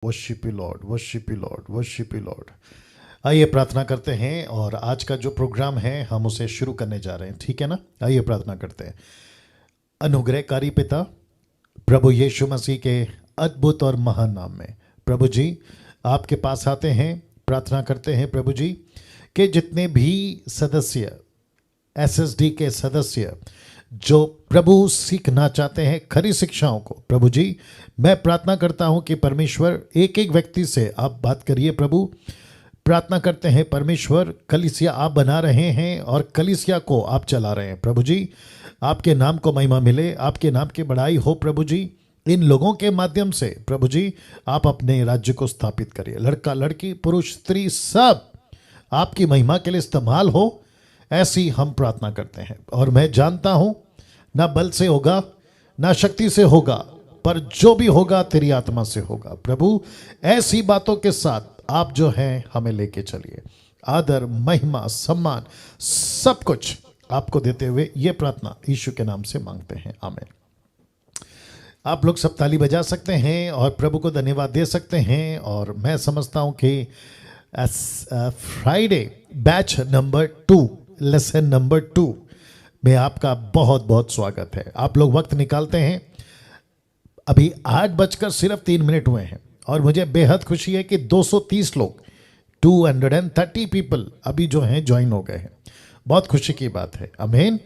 Worship you Lord, worship you Lord, worship you Lord. आइए प्रार्थना करते हैं और आज का जो प्रोग्राम है हम उसे शुरू करने जा रहे हैं, ठीक है ना। आइए प्रार्थना करते हैं। अनुग्रहकारी पिता, प्रभु यीशु मसीह के अद्भुत और महान नाम में प्रभु जी आपके पास आते हैं, प्रार्थना करते हैं प्रभु जी कि जितने भी सदस्य एसएसडी के सदस्य जो प्रभु सीखना चाहते हैं खरी शिक्षाओं को, प्रभु जी मैं प्रार्थना करता हूं कि परमेश्वर एक एक व्यक्ति से आप बात करिए। प्रभु प्रार्थना करते हैं परमेश्वर, कलीसिया आप बना रहे हैं और कलीसिया को आप चला रहे हैं। प्रभु जी आपके नाम को महिमा मिले, आपके नाम की बड़ाई हो। प्रभु जी इन लोगों के माध्यम से प्रभु जी आप अपने राज्य को स्थापित करिए। लड़का लड़की पुरुष स्त्री सब आपकी महिमा के लिए इस्तेमाल हो, ऐसी हम प्रार्थना करते हैं। और मैं जानता हूं ना बल से होगा ना शक्ति से होगा, पर जो भी होगा तेरी आत्मा से होगा। प्रभु ऐसी बातों के साथ आप जो हैं हमें लेके चलिए। आदर महिमा सम्मान सब कुछ आपको देते हुए ये प्रार्थना यीशु के नाम से मांगते हैं, आमीन। आप लोग सब ताली बजा सकते हैं और प्रभु को धन्यवाद दे सकते हैं। और मैं समझता हूं कि Friday batch number 2 lesson number 2 में आपका बहुत बहुत स्वागत है। आप लोग वक्त निकालते हैं। अभी 8:03 हुए हैं और मुझे बेहद खुशी है कि 230 लोग 230 पीपल अभी जो हैं ज्वाइन हो गए हैं। बहुत खुशी की बात है, आमीन।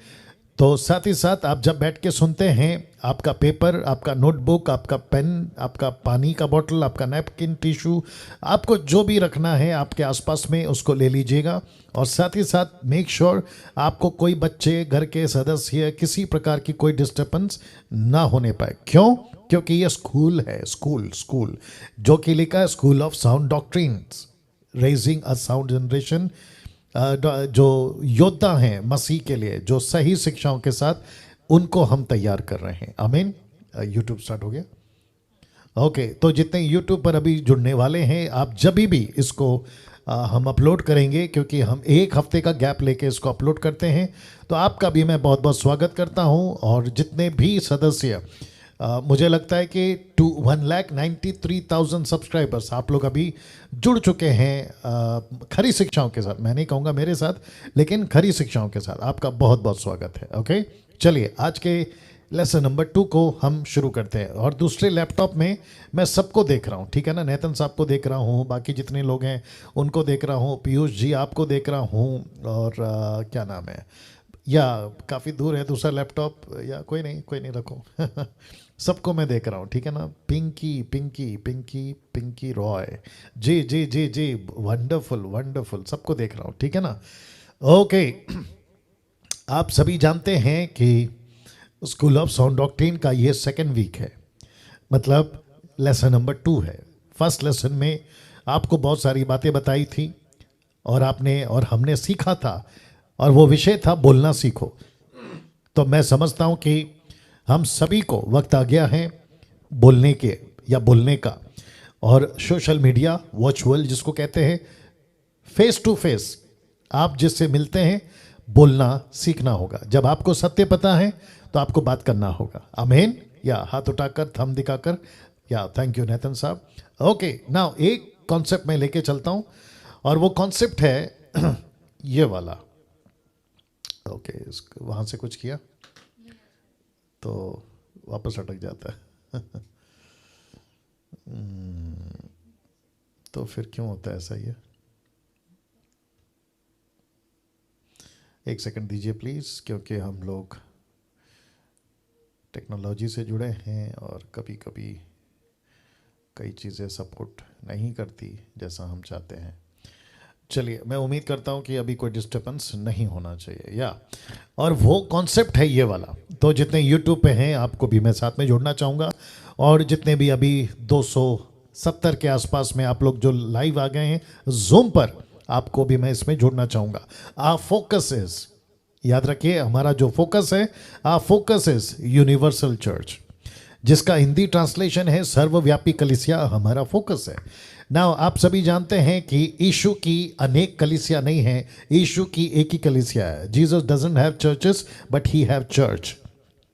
तो साथ ही साथ आप जब बैठ के सुनते हैं, आपका पेपर, आपका नोटबुक, आपका पेन, आपका पानी का बोतल, आपका नैपकिन, टिश्यू, आपको जो भी रखना है आपके आसपास में उसको ले लीजिएगा। और साथ ही साथ मेक श्योर आपको कोई बच्चे, घर के सदस्य, किसी प्रकार की कोई डिस्टर्बेंस ना होने पाए। क्यों? क्योंकि ये स्कूल है, स्कूल जो कि लिखा है school of sound doctrines, raising a sound generation. जो योद्धा हैं मसीह के लिए, जो सही शिक्षाओं के साथ उनको हम तैयार कर रहे हैं, आमीन। यूट्यूब स्टार्ट हो गया, ओके। तो जितने यूट्यूब पर अभी जुड़ने वाले हैं, आप जब भी इसको हम अपलोड करेंगे, क्योंकि हम एक हफ्ते का गैप लेके इसको अपलोड करते हैं, तो आपका भी मैं बहुत बहुत स्वागत करता हूं। और जितने भी सदस्य मुझे लगता है कि 1,93,000 सब्सक्राइबर्स आप लोग अभी जुड़ चुके हैं खरी शिक्षाओं के साथ। मैं नहीं कहूँगा मेरे साथ, लेकिन खरी शिक्षाओं के साथ आपका बहुत बहुत स्वागत है, ओके। चलिए आज के लेसन नंबर 2 को हम शुरू करते हैं। और दूसरे लैपटॉप में मैं सबको देख रहा हूँ, ठीक है ना। नेतन साहब को देख रहा हूँ, बाकी जितने लोग हैं उनको देख रहा हूँ, पीयूष जी आपको देख रहा हूँ, और क्या नाम है, या काफ़ी दूर है दूसरा लैपटॉप, या कोई नहीं रखो सबको मैं देख रहा हूँ, ठीक है ना। पिंकी रॉय जी, वंडरफुल सबको देख रहा हूँ, ठीक है ना, ओके। आप सभी जानते हैं कि स्कूल ऑफ साउंड डॉक्ट्रिन का ये सेकेंड वीक है, मतलब लेसन नंबर 2 है। फर्स्ट लेसन में आपको बहुत सारी बातें बताई थी और हमने सीखा था, और वो विषय था बोलना सीखो। तो मैं समझता हूँ कि हम सभी को वक्त आ गया है बोलने के या बोलने का। और सोशल मीडिया वर्चुअल जिसको कहते हैं, फेस टू फेस आप जिससे मिलते हैं बोलना सीखना होगा। जब आपको सत्य पता है तो आपको बात करना होगा, आमीन। या हाथ उठाकर, थंब दिखाकर, या थैंक यू नेतन साहब, ओके। नाउ एक कॉन्सेप्ट मैं लेके चलता हूँ और वो कॉन्सेप्ट है ये वाला, ओके। वहाँ से कुछ किया तो वापस अटक जाता है तो फिर क्यों होता है ऐसा? ये एक सेकंड दीजिए प्लीज़, क्योंकि हम लोग टेक्नोलॉजी से जुड़े हैं और कभी कभी कई चीज़ें सपोर्ट नहीं करती जैसा हम चाहते हैं। चलिए, मैं उम्मीद करता हूं कि अभी कोई डिस्टर्बेंस नहीं होना चाहिए, या और वो कॉन्सेप्ट है ये वाला। तो जितने यूट्यूब पे हैं आपको भी मैं साथ में जोड़ना चाहूँगा, और जितने भी अभी 270 के आसपास में आप लोग जो लाइव आ गए हैं जूम पर, आपको भी मैं इसमें जोड़ना चाहूँगा। आवर फोकस इज, याद रखिए हमारा जो फोकस है, our focus is universal church, जिसका हिंदी ट्रांसलेशन है सर्वव्यापी कलीसिया हमारा फोकस है। नाउ आप सभी जानते हैं कि यीशु की अनेक कलीसिया नहीं है, यीशु की एक ही कलीसिया है। Jesus doesn't have churches but he have church.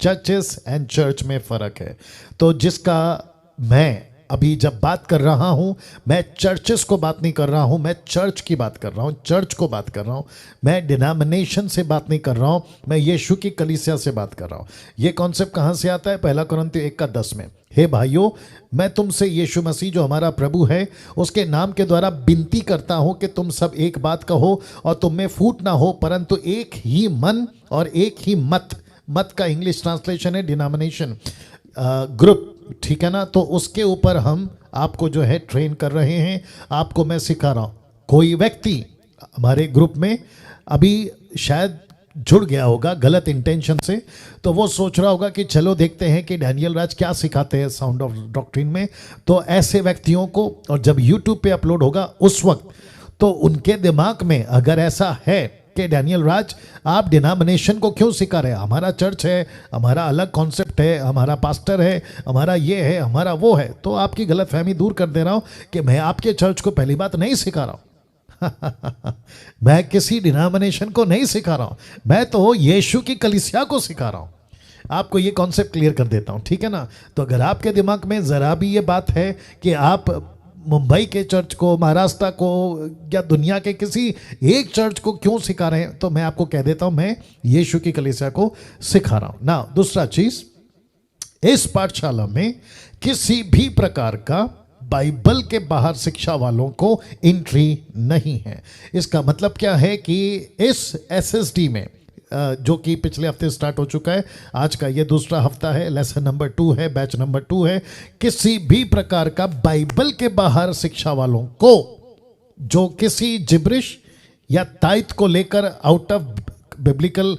Churches and church में फ़र्क है। तो जिसका मैं अभी जब बात कर रहा हूं, मैं चर्चेस को बात नहीं कर रहा हूं, मैं चर्च की बात कर रहा हूं, चर्च को बात कर रहा हूं। मैं डिनोमिनेशन से बात नहीं कर रहा हूं, मैं यीशु की कलीसिया से बात कर रहा हूं। ये कॉन्सेप्ट कहां से आता है? पहला कुरिन्थियों 1:10 में, हे भाइयों, मैं तुमसे यीशु मसीह जो हमारा प्रभु है उसके नाम के द्वारा विनती करता हूं कि तुम सब एक बात कहो और तुम में फूट ना हो, परंतु एक ही मन और एक ही मत। मत का इंग्लिश ट्रांसलेशन है डिनोमिनेशन, ग्रुप, ठीक है ना। तो उसके ऊपर हम आपको जो है ट्रेन कर रहे हैं, आपको मैं सिखा रहा हूं। कोई व्यक्ति हमारे ग्रुप में अभी शायद जुड़ गया होगा गलत इंटेंशन से, तो वो सोच रहा होगा कि चलो देखते हैं कि डैनियल राज क्या सिखाते हैं साउंड ऑफ डॉक्ट्रिन में। तो ऐसे व्यक्तियों को, और जब यूट्यूब पे अपलोड होगा उस वक्त, तो उनके दिमाग में अगर ऐसा है कि डैनियल राज आप डिनोमिनेशन को क्यों सिखा रहे हैं, हमारा चर्च है, हमारा अलग कॉन्सेप्ट है, हमारा पास्टर है, हमारा ये है, हमारा वो है, तो आपकी गलतफहमी दूर कर दे रहा हूं कि मैं आपके चर्च को पहली बात नहीं सिखा रहा हूं। मैं किसी डिनोमिनेशन को नहीं सिखा रहा हूं, मैं तो यीशु की कलीसिया को सिखा रहा हूं। आपको ये कॉन्सेप्ट क्लियर कर देता हूं, ठीक है ना। तो अगर आपके दिमाग में जरा भी ये बात है कि आप मुंबई के चर्च को, महाराष्ट्र को या दुनिया के किसी एक चर्च को क्यों सिखा रहे हैं, तो मैं आपको कह देता हूं मैं यीशु की कलीसिया को सिखा रहा हूं ना। दूसरा चीज, इस पाठशाला में किसी भी प्रकार का बाइबल के बाहर शिक्षा वालों को एंट्री नहीं है। इसका मतलब क्या है कि इस एसएसडी में जो कि पिछले हफ्ते स्टार्ट हो चुका है, आज का ये दूसरा हफ्ता है, लेसन नंबर 2 है, बैच नंबर 2 है। किसी भी प्रकार का बाइबल के बाहर शिक्षा वालों को, जो किसी जिब्रिश या ताइथ को लेकर आउट ऑफ बिब्लिकल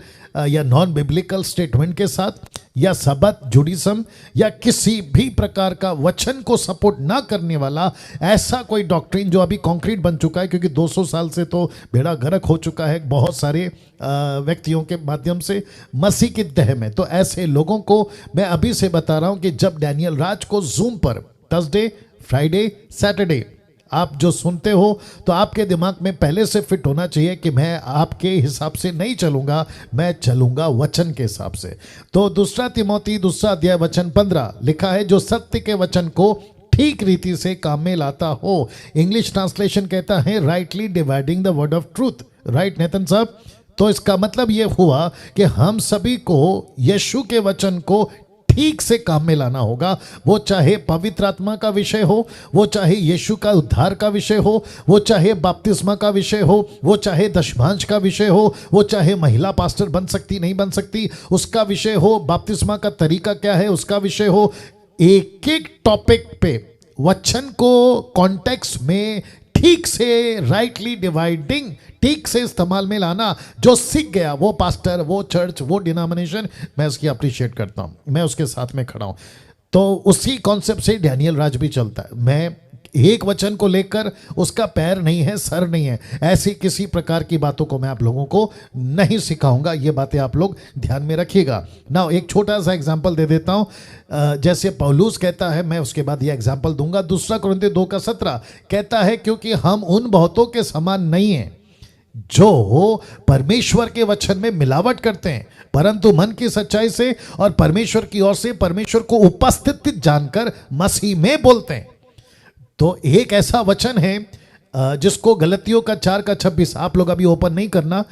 या नॉन बिब्लिकल स्टेटमेंट के साथ, या सबत जुडिज्म, या किसी भी प्रकार का वचन को सपोर्ट ना करने वाला ऐसा कोई डॉक्ट्रिन जो अभी कॉन्क्रीट बन चुका है, क्योंकि 200 साल से तो बेड़ा गर्क हो चुका है बहुत सारे व्यक्तियों के माध्यम से मसीह की तह में। तो ऐसे लोगों को मैं अभी से बता रहा हूं कि जब डैनियल राज को जूम पर थर्सडे, फ्राइडे, सैटरडे आप जो सुनते हो, तो आपके दिमाग में पहले से फिट होना चाहिए कि मैं आपके हिसाब से नहीं चलूंगा, मैं चलूंगा वचन के हिसाब से। तो दूसरा तिमोथी 2 वचन 15 लिखा है, जो सत्य के वचन को ठीक रीति से काम में लाता हो। इंग्लिश ट्रांसलेशन कहता है rightly dividing the word of truth. Right Nathan साहब? तो इसका मतलब यह हुआ कि हम सभी को यीशु के वचन को ठीक से काम में लाना होगा। वो चाहे पवित्र आत्मा का विषय हो, वो चाहे यीशु का उद्धार का विषय हो, वो चाहे बपतिस्मा का विषय हो, वो चाहे दशमांश का विषय हो, वो चाहे महिला पास्टर बन सकती नहीं बन सकती उसका विषय हो, बपतिस्मा का तरीका क्या है उसका विषय हो। एक एक टॉपिक पे वचन को कॉन्टेक्स्ट में ठीक से राइटली डिवाइडिंग, ठीक से इस्तेमाल में लाना, जो सीख गया वो पास्टर, वो चर्च, वो डिनोमिनेशन, मैं उसकी अप्रिशिएट करता हूं, मैं उसके साथ में खड़ा हूं। तो उसी कॉन्सेप्ट से डैनियल राज भी चलता है। मैं एक वचन को लेकर उसका पैर नहीं है, सर नहीं है, ऐसी किसी प्रकार की बातों को मैं आप लोगों को नहीं सिखाऊंगा। ये बातें आप लोग ध्यान में रखिएगा ना। एक छोटा सा एग्जांपल दे देता हूं, जैसे पौलुस कहता है, मैं उसके बाद ये एग्जांपल दूंगा। 2 कुरिन्थियों 2:17 कहता है, क्योंकि हम उन बहुतों के समान नहीं हैं जो परमेश्वर के वचन में मिलावट करते हैं, परंतु मन की सच्चाई से और परमेश्वर की ओर से परमेश्वर को उपस्थित जानकर मसीह में बोलते हैं। तो एक ऐसा वचन है जिसको गलतियों का 4:26, आप लोग अभी ओपन नहीं करना,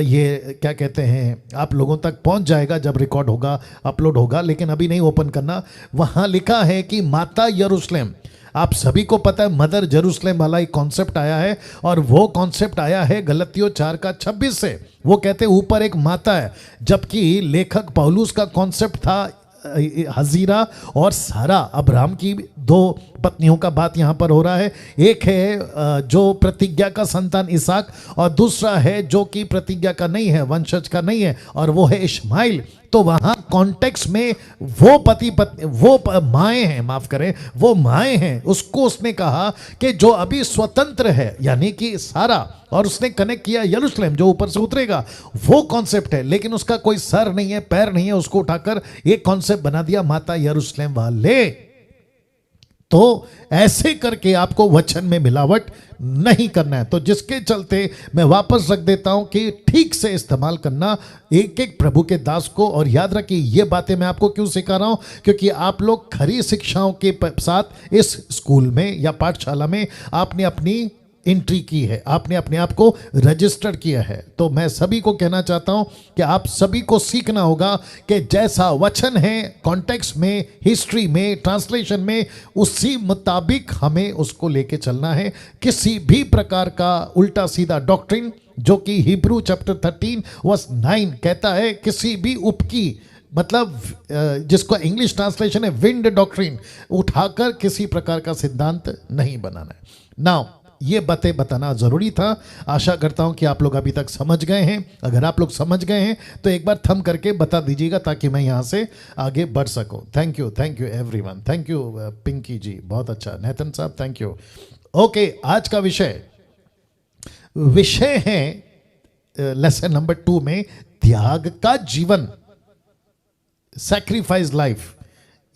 ये क्या कहते हैं, आप लोगों तक पहुंच जाएगा जब रिकॉर्ड होगा, अपलोड होगा, लेकिन अभी नहीं ओपन करना। वहां लिखा है कि माता यरूशलेम, आप सभी को पता है मदर जेरूशलेम वाला एक कॉन्सेप्ट आया है, और वो कॉन्सेप्ट आया है गलतियों 4:26 से। वो कहते हैं ऊपर एक माता है, जबकि लेखक पौलुस का कॉन्सेप्ट था हजीरा और सारा, अब्राहम की 2 पत्नियों का बात यहां पर हो रहा है। एक है जो प्रतिज्ञा का संतान इसहाक, और दूसरा है जो कि प्रतिज्ञा का नहीं है, वंशज का नहीं है, और वो है इश्माइल। तो वहां कॉन्टेक्स्ट में वो पति पत्नी, वो माएँ हैं, माफ करें, वो माएँ हैं, उसको उसने कहा कि जो अभी स्वतंत्र है, यानी कि सारा, और उसने कनेक्ट किया यरूशलेम जो ऊपर से उतरेगा, वो कॉन्सेप्ट है, लेकिन उसका कोई सर नहीं है, पैर नहीं है, उसको उठाकर एक कॉन्सेप्ट बना दिया माता यरूशलेम वाले। तो ऐसे करके आपको वचन में मिलावट नहीं करना है। तो जिसके चलते मैं वापस रख देता हूं कि ठीक से इस्तेमाल करना एक एक प्रभु के दास को। और याद रखिए ये बातें मैं आपको क्यों सिखा रहा हूं, क्योंकि आप लोग खरी शिक्षाओं के साथ इस स्कूल में या पाठशाला में आपने अपनी एंट्री की है, आपने अपने आप को रजिस्टर किया है। तो मैं सभी को कहना चाहता हूं कि आप सभी को सीखना होगा कि जैसा वचन है कॉन्टेक्स्ट में, हिस्ट्री में, ट्रांसलेशन में, उसी मुताबिक हमें उसको लेके चलना है। किसी भी प्रकार का उल्टा सीधा डॉक्ट्रिन, जो कि हिब्रू चैप्टर 13 वर्स 9 कहता है, किसी भी उपकी मतलब जिसको इंग्लिश ट्रांसलेशन है विंड डॉक्ट्रिन, उठाकर किसी प्रकार का सिद्धांत नहीं बनाना है। नाउ ये बातें बताना जरूरी था। आशा करता हूं कि आप लोग अभी तक समझ गए हैं। अगर आप लोग समझ गए हैं तो एक बार थंब करके बता दीजिएगा ताकि मैं यहां से आगे बढ़ सकूं। Thank you everyone, thank you Pinky ji, बहुत अच्छा। नेतन साहब थैंक यू। ओके, आज का विषय है लेसन नंबर 2 में त्याग का जीवन, सैक्रिफाइस लाइफ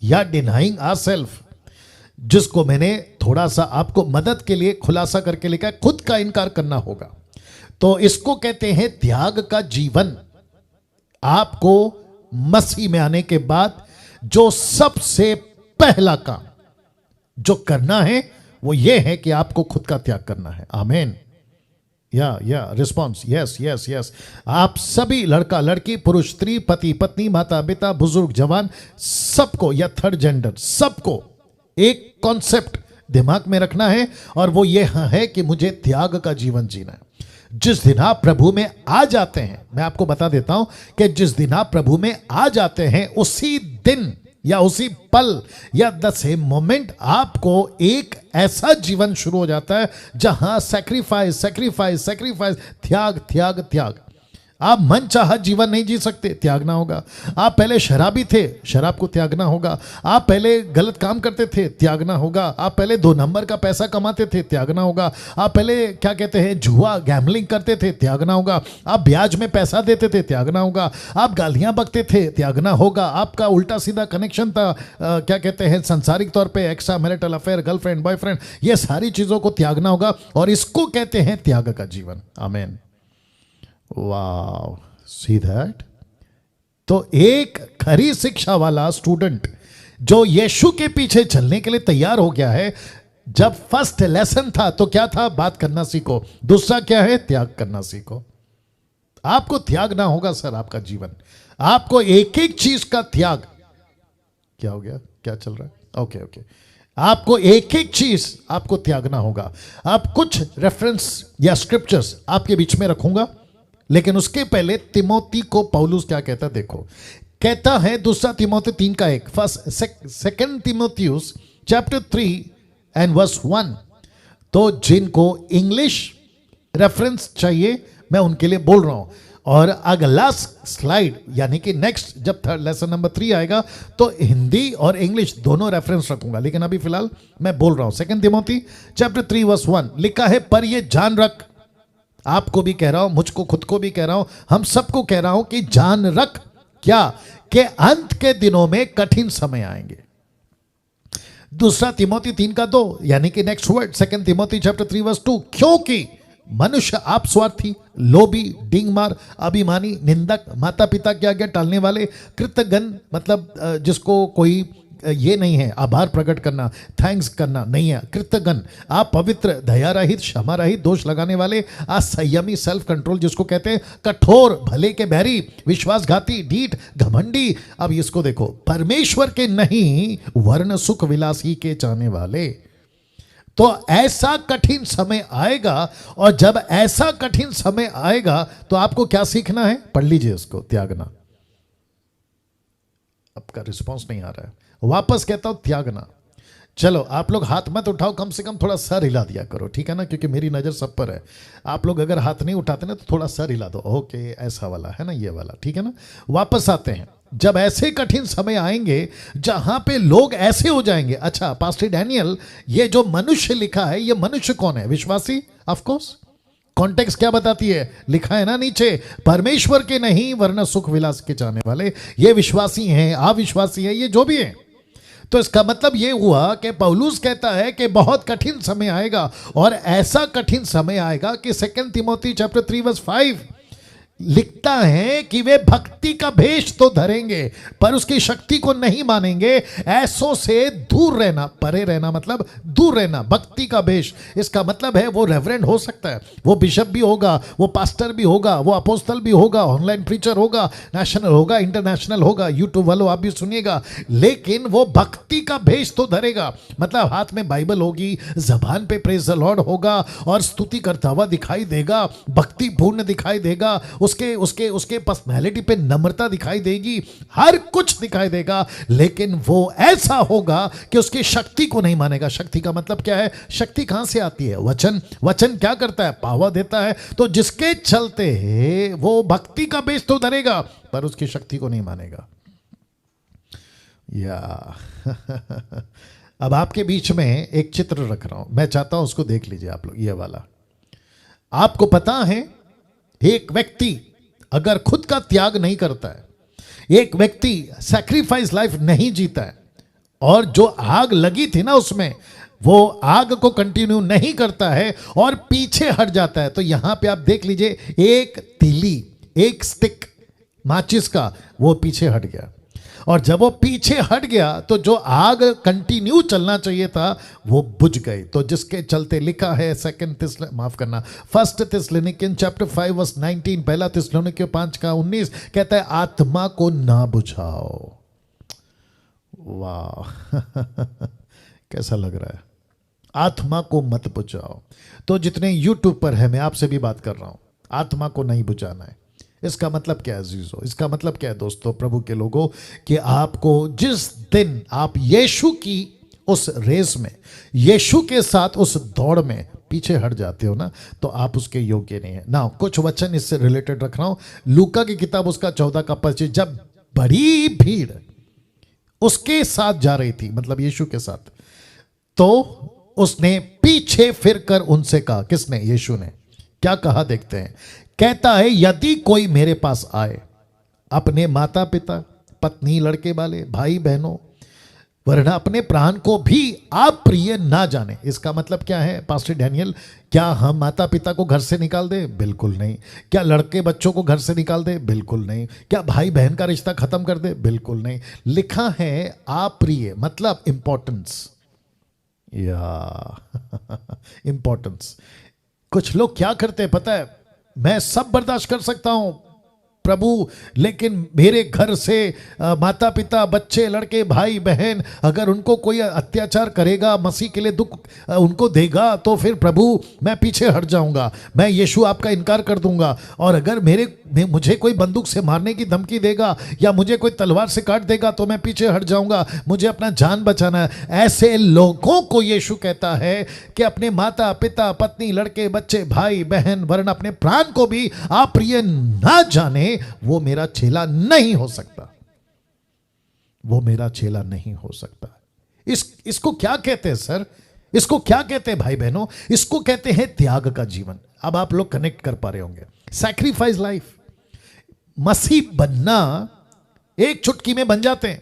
या डिनाइंग आवरसेल्फ, जिसको मैंने थोड़ा सा आपको मदद के लिए खुलासा करके लिखा, खुद का इनकार करना होगा। तो इसको कहते हैं त्याग का जीवन। आपको मसीह में आने के बाद जो सबसे पहला काम जो करना है वो ये है कि आपको खुद का त्याग करना है। आमीन। या रिस्पॉन्स यस यस यस। आप सभी, लड़का लड़की, पुरुष स्त्री, पति पत्नी, माता पिता, बुजुर्ग जवान, सबको, या थर्ड जेंडर, सबको एक कॉन्सेप्ट दिमाग में रखना है और वो ये है कि मुझे त्याग का जीवन जीना है। जिस दिन आप प्रभु में आ जाते हैं, मैं आपको बता देता हूं कि जिस दिन आप प्रभु में आ जाते हैं उसी दिन या उसी पल या द सेम मोमेंट आपको एक ऐसा जीवन शुरू हो जाता है जहां सैक्रिफाइस सैक्रिफाइस सैक्रिफाइस, त्याग त्याग त्याग। आप मन चाहा जीवन नहीं जी सकते, त्यागना होगा। आप पहले शराबी थे, शराब को त्यागना होगा। आप पहले गलत काम करते थे, त्यागना होगा। आप पहले 2 नंबर का पैसा कमाते थे, त्यागना होगा। आप पहले क्या कहते हैं जुआ गैम्बलिंग करते थे, त्यागना होगा। आप ब्याज में पैसा देते थे, त्यागना होगा। आप गालियां बकते थे, त्यागना होगा। आपका उल्टा सीधा कनेक्शन था, क्या कहते हैं संसारिक तौर पर extra marital affair, girlfriend boyfriend, ये सारी चीजों को त्यागना होगा और इसको कहते हैं त्याग का जीवन। आमीन। वाव, सी दैट। तो एक खरी शिक्षा वाला स्टूडेंट जो यीशु के पीछे चलने के लिए तैयार हो गया है, जब फर्स्ट लेसन था तो क्या था? बात करना सीखो। दूसरा क्या है? त्याग करना सीखो। आपको त्यागना होगा सर आपका जीवन। आपको एक एक चीज का त्याग, क्या हो गया, क्या चल रहा है? ओके ओके, आपको एक एक चीज आपको त्यागना होगा। आप कुछ रेफरेंस या स्क्रिप्चर्स आपके बीच में रखूंगा, लेकिन उसके पहले तिमोती को पौलुस क्या कहता है देखो। कहता है 2 तिमोती 3:1, सेकंड तिमोथियुस चैप्टर 3 एंड वर्स 1। तो जिनको इंग्लिश रेफरेंस चाहिए मैं उनके लिए बोल रहा हूं। और अगला स्लाइड यानी कि नेक्स्ट जब लेसन नंबर 3 आएगा तो हिंदी और इंग्लिश दोनों रेफरेंस रखूंगा, लेकिन अभी फिलहाल मैं बोल रहा हूं। सेकंड तिमोथी चैप्टर 3 वर्स 1 लिखा है, पर ये जान रख, आपको भी कह रहा हूं, मुझको खुद को भी कह रहा हूं, हम सबको कह रहा हूं कि जान रख क्या, कि अंत के दिनों में कठिन समय आएंगे। 2 तिमोथी 3:2 यानी कि next word, second Timothy chapter 3 verse 2, क्योंकि मनुष्य आप स्वार्थी, लोभी, डिंगमार, अभिमानी, निंदक, माता पिता की आज्ञा टालने वाले, कृतघ्न, मतलब जिसको कोई ये नहीं है आभार प्रकट करना, थैंक्स करना नहीं है, कृतघ्न, आप पवित्र, दया रहित, क्षमा रहित, दोष लगाने वाले, असंयमी, सेल्फ कंट्रोल जिसको कहते हैं, कठोर, भले के बैरी, विश्वासघाती, ढीठ, घमंडी। अब इसको देखो, परमेश्वर के नहीं वर्ण सुख विलासी के चाहने वाले। तो ऐसा कठिन समय आएगा, और जब ऐसा कठिन समय आएगा तो आपको क्या सीखना है? पढ़ लीजिए उसको, त्यागना। आपका रिस्पांस नहीं आ रहा है, वापस कहता हूं त्यागना। चलो आप लोग हाथ मत उठाओ, कम से कम थोड़ा सर हिला दिया करो, ठीक है ना, क्योंकि मेरी नज़र सब पर है। आप लोग अगर हाथ नहीं उठाते ना तो थोड़ा सर हिला दो, ओके ऐसा वाला है ना, ये वाला, ठीक है ना। वापस आते हैं, जब ऐसे कठिन समय आएंगे जहां पे लोग ऐसे हो जाएंगे। अच्छा पास्टर डैनियल, ये जो मनुष्य लिखा है, ये मनुष्य कौन है? विश्वासी, ऑफ कोर्स। कॉन्टेक्स्ट क्या बताती है? लिखा है ना नीचे, परमेश्वर के नहीं वरना सुख विलास के चाहने वाले। ये विश्वासी हैं, अविश्वासी है, ये जो भी है। तो इसका मतलब ये हुआ कि पौलुस कहता है कि बहुत कठिन समय आएगा, और ऐसा कठिन समय आएगा कि 2 तिमोथी चैप्टर 3 वर्स 5 लिखता है कि वे भक्ति का भेष तो धरेंगे पर उसकी शक्ति को नहीं मानेंगे। ऐसों से दूर रहना, परे रहना मतलब दूर रहना। भक्ति का भेष, इसका मतलब है वो रेवरेंड हो सकता है, वो बिशप भी होगा, वो पास्टर भी होगा, वो अपोस्टल भी होगा, ऑनलाइन प्रीचर होगा, नेशनल होगा, इंटरनेशनल होगा, यूट्यूब वालों आप भी सुनिएगा, लेकिन वो भक्ति का भेष तो धरेगा। मतलब हाथ में बाइबल होगी, जबान पे प्रेज द लॉर्ड होगा और स्तुति करता हुआ दिखाई देगा, भक्ति पूर्ण दिखाई देगा, उसके उसके उसके पर्सनैलिटी पे नम्रता दिखाई देगी, हर कुछ दिखाई देगा, लेकिन वो ऐसा होगा कि उसकी शक्ति को नहीं मानेगा। शक्ति का मतलब क्या है? शक्ति कहां से आती है? वचन। वचन क्या करता है? पावर देता है। तो जिसके चलते है वो भक्ति का बेस तो धरेगा पर उसकी शक्ति को नहीं मानेगा। या अब आपके बीच में एक चित्र रख रहा हूं, मैं चाहता हूं उसको देख लीजिए आप लोग। ये वाला आपको पता है, एक व्यक्ति अगर खुद का त्याग नहीं करता है, एक व्यक्ति सैक्रिफाइस लाइफ नहीं जीता है, और जो आग लगी थी ना उसमें, वो आग को कंटिन्यू नहीं करता है और पीछे हट जाता है, तो यहां पे आप देख लीजिए एक तीली, एक स्टिक माचिस का, वो पीछे हट गया। और जब वो पीछे हट गया तो जो आग कंटिन्यू चलना चाहिए था वो बुझ गई। तो जिसके चलते लिखा है फर्स्ट थिस्सलुनीकियन चैप्टर 5 वर्स 19, पहला थिस्सलुनीकियों 5 का 19 कहता है आत्मा को ना बुझाओ। वाह कैसा लग रहा है? आत्मा को मत बुझाओ। तो जितने यूट्यूब पर है, मैं आपसे भी बात कर रहा हूं, आत्मा को नहीं बुझाना है। इसका मतलब क्या है अजीजों? इसका मतलब क्या है दोस्तों, प्रभु के लोगों, कि आपको जिस दिन आप यीशु की उस रेस में, यीशु के साथ उस दौड़ में पीछे हट जाते हो ना, तो आप उसके योग्य नहीं है ना। कुछ वचन इससे रिलेटेड रख रहा हूं, लूका की किताब उसका 14 का 25, जब बड़ी भीड़ उसके साथ जा रही थी, मतलब यीशु के साथ, तो उसने पीछे फिरकर उनसे कहा, किसने? यीशु ने। क्या कहा देखते हैं। कहता है यदि कोई मेरे पास आए, अपने माता पिता, पत्नी, लड़के वाले, भाई बहनों, वरना अपने प्राण को भी आप प्रिय ना जाने। इसका मतलब क्या है पास्टर डैनियल? क्या हम माता पिता को घर से निकाल दे? बिल्कुल नहीं। क्या लड़के बच्चों को घर से निकाल दे? बिल्कुल नहीं। क्या भाई बहन का रिश्ता खत्म कर दे? बिल्कुल नहीं। लिखा है आप प्रिय, मतलब इंपॉर्टेंस, या इंपॉर्टेंस। कुछ लोग क्या करते हैं पता है? मैं सब बर्दाश्त कर सकता हूं प्रभु, लेकिन मेरे घर से माता पिता, बच्चे, लड़के, भाई बहन, अगर उनको कोई अत्याचार करेगा, मसीह के लिए दुख उनको देगा, तो फिर प्रभु मैं पीछे हट जाऊंगा, मैं यीशु आपका इनकार कर दूंगा। और अगर मुझे कोई बंदूक से मारने की धमकी देगा या मुझे कोई तलवार से काट देगा तो मैं पीछे हट जाऊंगा, मुझे अपना जान बचाना है। ऐसे लोगों को यीशु कहता है कि अपने माता पिता, पत्नी, लड़के, बच्चे, भाई बहन, वरन अपने प्राण को भी आप प्रिय ना जाने, वो मेरा चेला नहीं हो सकता। वो मेरा चेला नहीं हो सकता। इसको क्या कहते हैं सर? इसको क्या कहते हैं भाई बहनों? इसको कहते हैं त्याग का जीवन। अब आप लोग कनेक्ट कर पा रहे होंगे। Sacrifice life. मसीह बनना एक चुटकी में बन जाते हैं।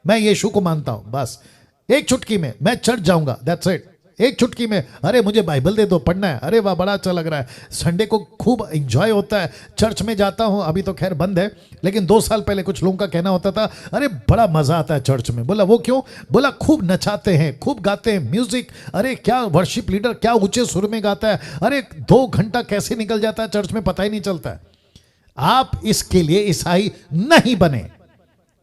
मैं यीशु को मानता हूं, बस एक चुटकी में मैं चढ़ जाऊंगा, दैट्स इट। एक चुटकी में, अरे मुझे बाइबल दे दो, पढ़ना है, अरे वाह बड़ा अच्छा लग रहा है, संडे को खूब एंजॉय होता है, चर्च में जाता हूं, अभी तो खैर बंद है, लेकिन 2 साल पहले कुछ लोगों का कहना होता था, अरे बड़ा मजा आता है चर्च में। बोला वो क्यों? बोला खूब नचाते हैं, खूब गाते हैं, म्यूजिक, अरे क्या वर्शिप लीडर क्या ऊंचे सुर में गाता है, अरे 2 घंटा कैसे निकल जाता है चर्च में पता ही नहीं चलता है। आप इसके लिए ईसाई नहीं बने,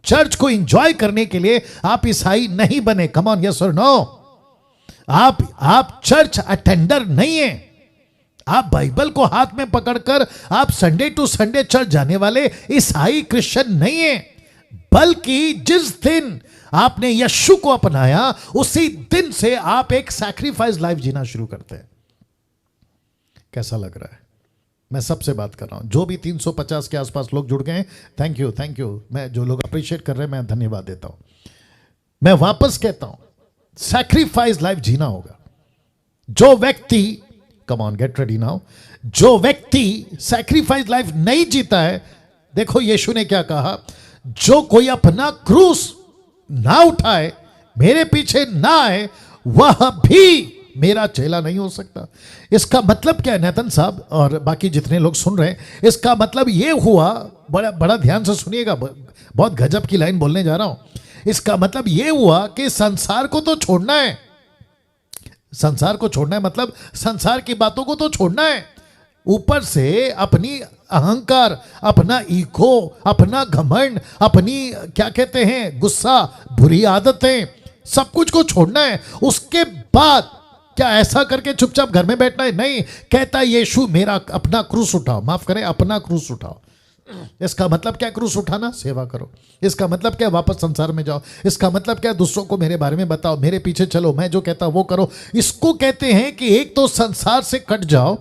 चर्च को एंजॉय करने के लिए आप ईसाई नहीं बने। कम ऑन, यस और नो? आप चर्च अटेंडर नहीं है। आप बाइबल को हाथ में पकड़कर आप संडे टू संडे चर्च जाने वाले ईसाई क्रिश्चियन नहीं है, बल्कि जिस दिन आपने यीशु को अपनाया उसी दिन से आप एक सैक्रिफाइस लाइफ जीना शुरू करते हैं। कैसा लग रहा है? मैं सबसे बात कर रहा हूं, जो भी 350 के आसपास लोग जुड़ गए हैं, थैंक यू। मैं जो लोग अप्रिशिएट कर रहे हैं मैं धन्यवाद देता हूं। मैं वापस कहता हूं, सैक्रिफाइस लाइफ जीना होगा। जो व्यक्ति, come on get ready now, जो व्यक्ति सैक्रिफाइस लाइफ नहीं जीता है, देखो यीशु ने क्या कहा, जो कोई अपना क्रूस ना उठाए मेरे पीछे ना आए वह भी मेरा चेला नहीं हो सकता। इसका मतलब क्या है नेतन साहब और बाकी जितने लोग सुन रहे हैं, इसका मतलब ये हुआ, बड़ा बड़ा ध्यान से सुनिएगा, बहुत गजब की लाइन बोलने जा रहा हूं। इसका मतलब ये हुआ कि संसार को तो छोड़ना है, संसार को छोड़ना है मतलब संसार की बातों को तो छोड़ना है, ऊपर से अपनी अहंकार, अपना ईगो, अपना घमंड, अपनी क्या कहते हैं गुस्सा, बुरी आदतें, सब कुछ को छोड़ना है। उसके बाद क्या ऐसा करके चुपचाप घर में बैठना है? नहीं, कहता यीशु मेरा अपना क्रूस उठाओ, माफ करें अपना क्रूस उठाओ। इसका मतलब क्या क्रूस उठाना? सेवा करो। इसका मतलब क्या वापस संसार में जाओ। इसका मतलब क्या दूसरों को मेरे बारे में बताओ, मेरे पीछे चलो, मैं जो कहता वो करो। इसको कहते हैं कि एक तो संसार से कट जाओ,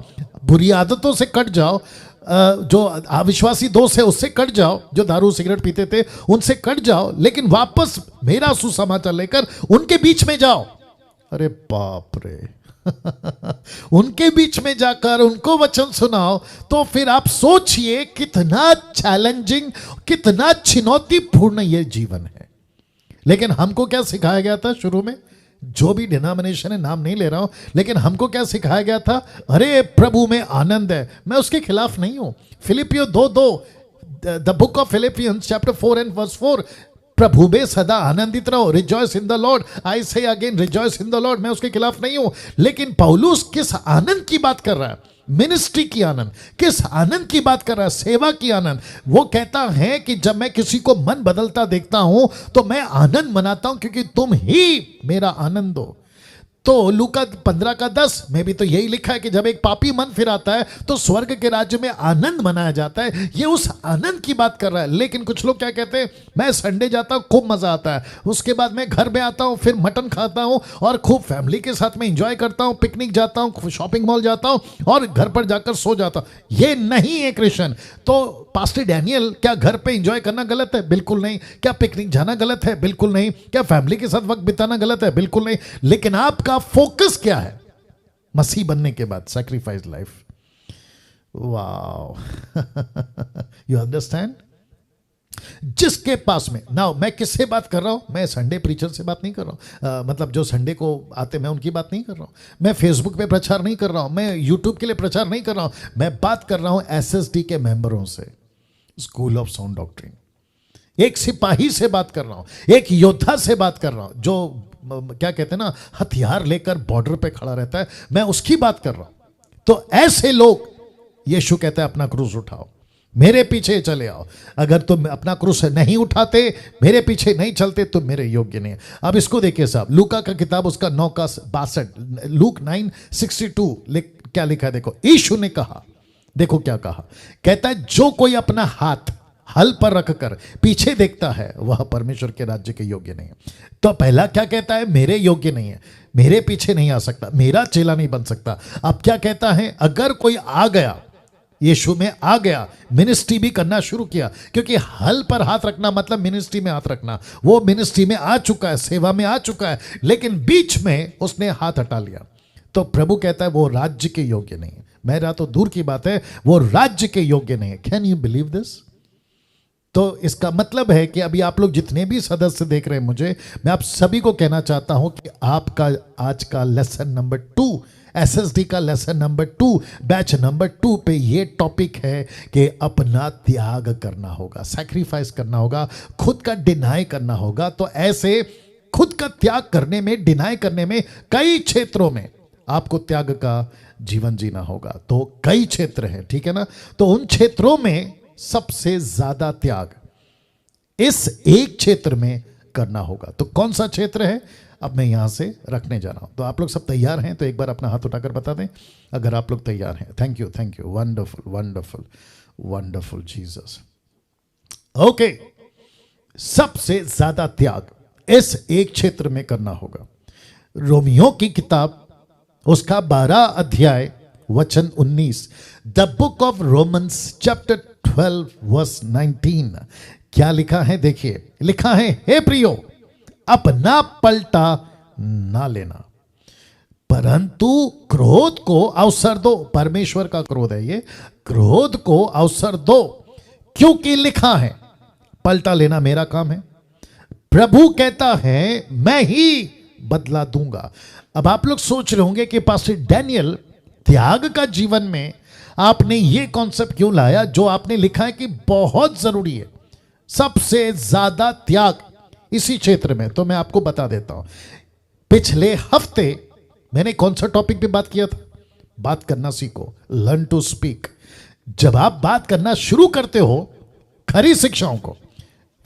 बुरी आदतों से कट जाओ, जो अविश्वासी दोस्त है उससे कट जाओ, जो दारू सिगरेट पीते थे उनसे कट जाओ, लेकिन वापस मेरा सुसमाचार लेकर उनके बीच में जाओ। अरे बाप रे उनके बीच में जाकर उनको वचन सुनाओ। तो फिर आप सोचिए कितना चैलेंजिंग, कितना चुनौतीपूर्ण ये जीवन है। लेकिन हमको क्या सिखाया गया था शुरू में? जो भी डिनोमिनेशन है, नाम नहीं ले रहा हूं, लेकिन हमको क्या सिखाया गया था? अरे प्रभु में आनंद है। मैं उसके खिलाफ नहीं हूं। फिलिपियो 2:2, the book of Philippians chapter 4 and verse 4, प्रभु में सदा आनंदित रहो, रिजॉइस इन द लॉर्ड, आई से again rejoice in the Lord. मैं उसके खिलाफ नहीं हूं, लेकिन पौलुस किस आनंद की बात कर रहा है? मिनिस्ट्री की आनंद। किस आनंद की बात कर रहा है? सेवा की आनंद। वो कहता है कि जब मैं किसी को मन बदलता देखता हूं तो मैं आनंद मनाता हूं, क्योंकि तुम ही मेरा आनंद हो। तो लूका 15:10 में भी तो यही लिखा है कि जब एक पापी मन फिराता है तो स्वर्ग के राज्य में आनंद मनाया जाता है। ये उस आनंद की बात कर रहा है। लेकिन कुछ लोग क्या कहते हैं? मैं संडे जाता हूं, खूब मजा आता है, उसके बाद मैं घर में आता हूं, फिर मटन खाता हूं और खूब फैमिली के साथ में एंजॉय करता हूं, पिकनिक जाता हूं, शॉपिंग मॉल जाता हूं और घर पर जाकर सो जाता हूं। ये नहीं है क्रिश्चियन। तो पास्टर डैनियल, क्या घर पे एंजॉय करना गलत है? बिल्कुल नहीं। क्या पिकनिक जाना गलत है? बिल्कुल नहीं। क्या फैमिली के साथ वक्त बिताना गलत है? बिल्कुल नहीं। लेकिन आपका फोकस क्या है मसीह बनने के बाद? Sacrifice life. Wow you understand? जिसके पास में नाउ, मैं किससे बात कर रहा हूं? मैं संडे प्रीचर से बात नहीं कर रहा हूं, मतलब जो संडे को आते मैं उनकी बात नहीं कर रहा हूं। मैं फेसबुक पे प्रचार नहीं कर रहा हूं, मैं यूट्यूब के लिए प्रचार नहीं कर रहा हूं। मैं बात कर रहा हूं एसएसडी के मेंबरों से, स्कूल ऑफ साउंड डॉक्ट्रिन। एक सिपाही से बात कर रहा हूं, एक योद्धा से बात कर रहा हूं, जो क्या कहते हैं ना, हथियार लेकर बॉर्डर पे खड़ा रहता है। मैं उसकी बात कर रहा हूं। तो ऐसे लोग यीशु कहता है अपना क्रूस उठाओ, मेरे पीछे चले आओ। अगर तुम अपना क्रूस नहीं उठाते, मेरे पीछे नहीं चलते, तो मेरे योग्य नहीं है। अब इसको देखिए साहब, लूका का किताब उसका 9:62, लूक 9:62 क्या लिखा है देखो। यीशु ने कहा, देखो क्या कहा, कहता है जो कोई अपना हाथ हल पर रखकर पीछे देखता है वह परमेश्वर के राज्य के योग्य नहीं है। तो पहला क्या कहता है? मेरे योग्य नहीं है, मेरे पीछे नहीं आ सकता, मेरा चेला नहीं बन सकता। अब क्या कहता है? अगर कोई आ गया, यीशु में आ गया, मिनिस्ट्री भी करना शुरू किया, क्योंकि हल पर हाथ रखना मतलब मिनिस्ट्री में हाथ रखना। वो मिनिस्ट्री में आ चुका है, सेवा में आ चुका है, लेकिन बीच में उसने हाथ हटा लिया। तो प्रभु कहता है वो राज्य के योग्य नहीं है। मेरा तो दूर की बात है, वो राज्य के योग्य नहीं है। Can you believe this? तो इसका मतलब है कि अभी आप लोग जितने भी सदस्य देख रहे हैं मुझे, मैं आप सभी को कहना चाहता हूं कि आपका आज का लेसन नंबर 2, एसएसडी का लेसन नंबर 2, बैच नंबर 2 पे ये टॉपिक है कि अपना त्याग करना होगा, सैक्रिफाइस करना होगा, खुद का डिनाई करना होगा। तो ऐसे खुद का त्याग करने में, डिनाई करने में कई क्षेत्रों में आपको त्याग का जीवन जीना होगा। तो कई क्षेत्र हैं, ठीक है ना? तो उन क्षेत्रों में सबसे ज्यादा त्याग इस एक क्षेत्र में करना होगा। तो कौन सा क्षेत्र है? अब मैं यहां से रखने जा रहा हूं। तो आप लोग सब तैयार हैं? तो एक बार अपना हाथ उठाकर बता दें अगर आप लोग तैयार हैं। Thank you, thank you, wonderful wonderful wonderful Jesus. Okay, सबसे ज्यादा त्याग इस एक क्षेत्र में करना होगा। रोमियो की किताब उसका 12 अध्याय वचन 19, the book of Romans chapter 12 verse 19, क्या लिखा है? देखिए, लिखा है, हे प्रियो, अपना पलटा ना लेना, परंतु क्रोध को अवसर दो। परमेश्वर का क्रोध है ये, क्रोध को अवसर दो, क्योंकि लिखा है, पलटा लेना मेरा काम है, प्रभु कहता है मैं ही बदला दूंगा। अब आप लोग सोच रहे होंगे कि पास्टर डैनियल, त्याग का जीवन में आपने ये कॉन्सेप्ट क्यों लाया जो आपने लिखा है कि बहुत जरूरी है, सबसे ज्यादा त्याग इसी क्षेत्र में। तो मैं आपको बता देता हूं, पिछले हफ्ते मैंने कौन सा टॉपिक पे बात किया था? बात करना सीखो, लर्न टू स्पीक। जब आप बात करना शुरू करते हो खरी शिक्षाओं को,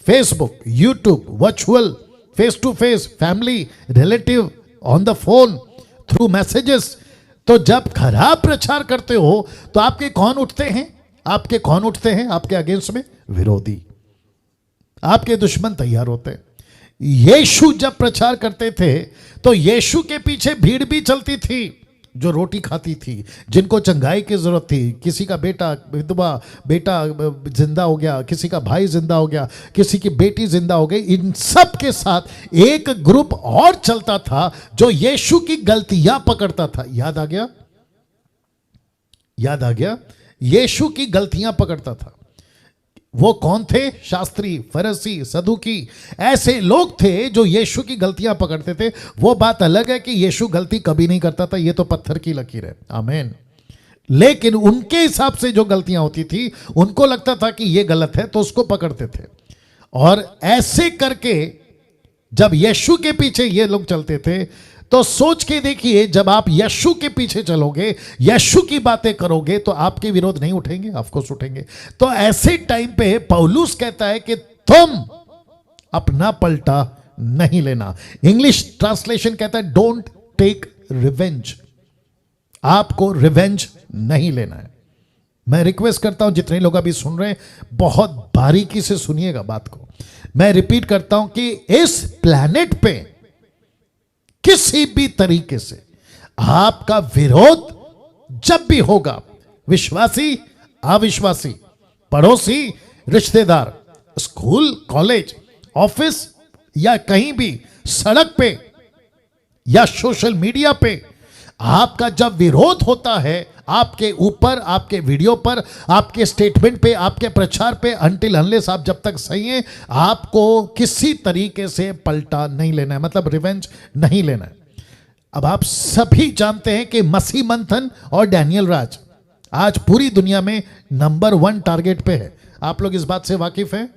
Facebook, YouTube, virtual, face to face, family, relative, on the phone, through messages, तो जब खराब प्रचार करते हो तो आपके कौन उठते हैं? आपके कौन उठते हैं आपके अगेंस्ट में? विरोधी, आपके दुश्मन तैयार होते हैं। यीशु जब प्रचार करते थे तो यीशु के पीछे भीड़ भी चलती थी जो रोटी खाती थी, जिनको चंगाई की जरूरत थी। किसी का बेटा विधवा बेटा जिंदा हो गया, किसी का भाई जिंदा हो गया, किसी की बेटी जिंदा हो गई। इन सब के साथ एक ग्रुप और चलता था जो यीशु की गलतियां पकड़ता था। याद आ गया? याद आ गया? यीशु की गलतियां पकड़ता था। वो कौन थे? शास्त्री, फरीसी, सदूकी, ऐसे लोग थे जो यीशु की गलतियां पकड़ते थे। वो बात अलग है कि यीशु गलती कभी नहीं करता था, ये तो पत्थर की लकीर है, आमीन। लेकिन उनके हिसाब से जो गलतियां होती थी, उनको लगता था कि ये गलत है, तो उसको पकड़ते थे। और ऐसे करके जब यीशु के पीछे ये लोग चलते थे, तो सोच के देखिए, जब आप यीशु के पीछे चलोगे, यीशु की बातें करोगे, तो आपके विरोध नहीं उठेंगे? ऑफकोर्स उठेंगे। तो ऐसे टाइम पे पौलुस कहता है कि तुम अपना पलटा नहीं लेना। इंग्लिश ट्रांसलेशन कहता है डोंट टेक रिवेंज। आपको रिवेंज नहीं लेना है। मैं रिक्वेस्ट करता हूं, जितने लोग अभी सुन रहे हैं, बहुत बारीकी से सुनिएगा बात को। मैं रिपीट करता हूं कि इस प्लैनेट पे किसी भी तरीके से आपका विरोध जब भी होगा, विश्वासी, अविश्वासी, पड़ोसी, रिश्तेदार, स्कूल, कॉलेज, ऑफिस या कहीं भी सड़क पे या सोशल मीडिया पे, आपका जब विरोध होता है आपके ऊपर, आपके वीडियो पर, आपके स्टेटमेंट पे, आपके प्रचार पे, अनटिल अनलेस आप जब तक सही हैं, आपको किसी तरीके से पलटा नहीं लेना है, मतलब रिवेंज नहीं लेना है। अब आप सभी जानते हैं कि मसीह मंथन और डैनियल राज आज पूरी दुनिया में नंबर 1 टारगेट पे है। आप लोग इस बात से वाकिफ हैं?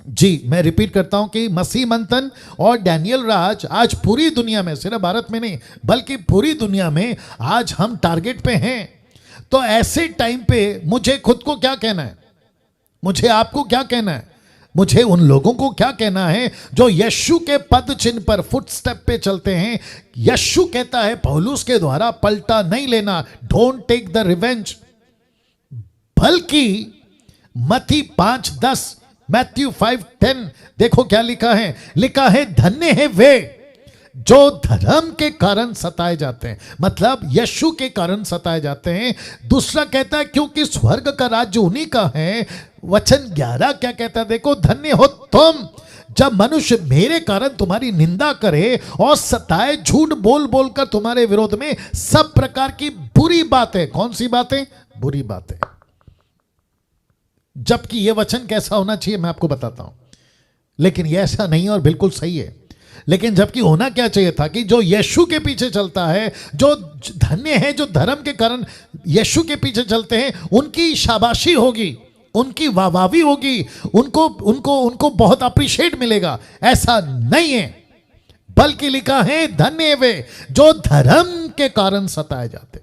जी, मैं रिपीट करता हूं कि मसीह मंथन और डैनियल राज आज पूरी दुनिया में, सिर्फ भारत में नहीं बल्कि पूरी दुनिया में आज हम टारगेट पे हैं। तो ऐसे टाइम पे मुझे खुद को क्या कहना है? मुझे आपको क्या कहना है? मुझे उन लोगों को क्या कहना है जो यीशु के पद चिन्ह पर, फुटस्टेप पे चलते हैं? यीशु कहता है पौलुस के द्वारा, पलटा नहीं लेना, डोंट टेक द रिवेंज। बल्कि मत्ती 5:10, मैथ्यू 5:10, देखो क्या लिखा है। लिखा है धन्य है वे जो धर्म के कारण सताए जाते हैं, मतलब यीशु के कारण सताए जाते हैं। दूसरा कहता है क्योंकि स्वर्ग का राज्य उन्हीं का है। वचन 11 क्या कहता है? देखो, धन्य हो तुम जब मनुष्य मेरे कारण तुम्हारी निंदा करे और सताए, झूठ बोल बोलकर तुम्हारे विरोध में सब प्रकार की बुरी बातें। कौन सी बातें? बुरी बातें। जबकि यह वचन कैसा होना चाहिए मैं आपको बताता हूं, लेकिन यह ऐसा नहीं और बिल्कुल सही है। लेकिन जबकि होना क्या चाहिए था कि जो यीशु के पीछे चलता है, जो धन्य है जो धर्म के कारण यीशु के पीछे चलते हैं, उनकी शाबाशी होगी, उनकी वाहवाही होगी, उनको उनको उनको बहुत अप्रिशिएट मिलेगा। ऐसा नहीं है, बल्कि लिखा है धन्य वे जो धर्म के कारण सताए जाते।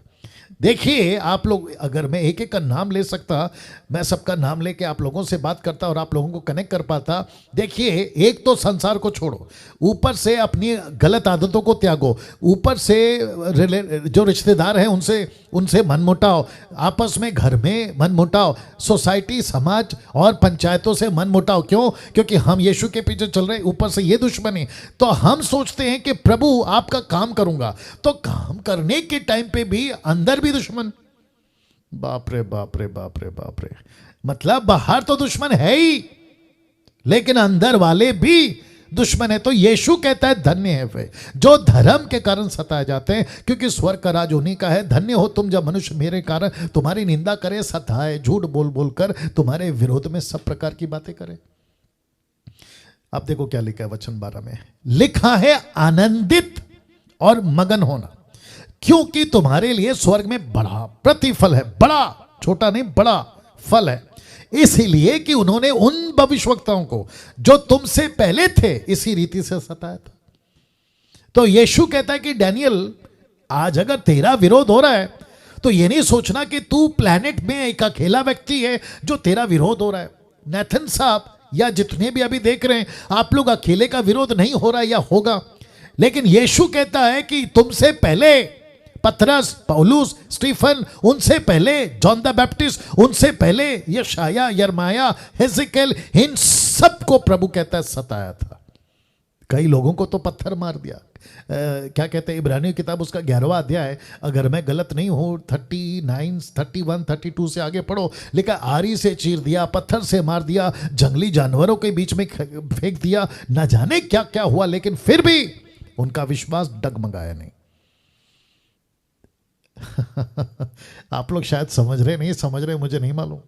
देखिए आप लोग, अगर मैं एक एक का नाम ले सकता, मैं सबका नाम लेके आप लोगों से बात करता और आप लोगों को कनेक्ट कर पाता। देखिए, एक तो संसार को छोड़ो, ऊपर से अपनी गलत आदतों को त्यागो, ऊपर से जो रिश्तेदार हैं उनसे मनमुटाव, आपस में घर में मनमुटाव, सोसाइटी, समाज और पंचायतों से मनमुटाव। क्यों? क्योंकि हम यीशु के पीछे चल रहे हैं, ऊपर से ये दुश्मनी। तो हम सोचते हैं कि प्रभु आपका काम करूंगा, तो काम करने के टाइम पे भी अंदर भी दुश्मन। बाप रे बाप रे बाप रे बाप रे। मतलब बाहर तो दुश्मन है ही, लेकिन अंदर वाले भी दुश्मन है। तो यीशु कहता है धन्य है वे जो धर्म के कारण सताए जाते हैं, क्योंकि स्वर्ग का राज उन्हीं का है। धन्य हो तुम जब मनुष्य मेरे कारण तुम्हारी निंदा करे, सताए, झूठ बोल बोलकर तुम्हारे विरोध में सब प्रकार की बातें करे। अब देखो क्या लिखा है वचन 12 में, लिखा है आनंदित और मगन होना, क्योंकि तुम्हारे लिए स्वर्ग में बड़ा प्रतिफल है, बड़ा, छोटा नहीं, बड़ा फल है, इसीलिए कि उन्होंने उन भविष्यवक्ताओं को जो तुमसे पहले थे इसी रीति से सताया था। तो यीशु कहता है कि डैनियल, आज अगर तेरा विरोध हो रहा है तो ये नहीं सोचना कि तू प्लैनेट में एक अकेला व्यक्ति है जो तेरा विरोध हो रहा है। नेथन साहब या जितने भी अभी देख रहे हैं, आप लोग अकेले का विरोध नहीं हो रहा है या होगा, लेकिन यीशु कहता है कि तुमसे पहले पतरस, पौलुस, स्टीफन, उनसे पहले जॉन द बैप्टिस्ट, उनसे पहले यशाया, यरमाया, हेजेकियल, इन सबको प्रभु कहता है सताया था। कई लोगों को तो पत्थर मार दिया। क्या कहते हैं इब्रानियों की किताब, उसका 11वां अध्याय, अगर मैं गलत नहीं हूं 39, 31, 32 से आगे पढ़ो, लिखा आरी से चीर दिया, पत्थर से मार दिया, जंगली जानवरों के बीच में फेंक दिया, न जाने क्या क्या हुआ, लेकिन फिर भी उनका विश्वास डगमगाया नहीं। आप लोग शायद समझ रहे, नहीं समझ रहे मुझे नहीं मालूम।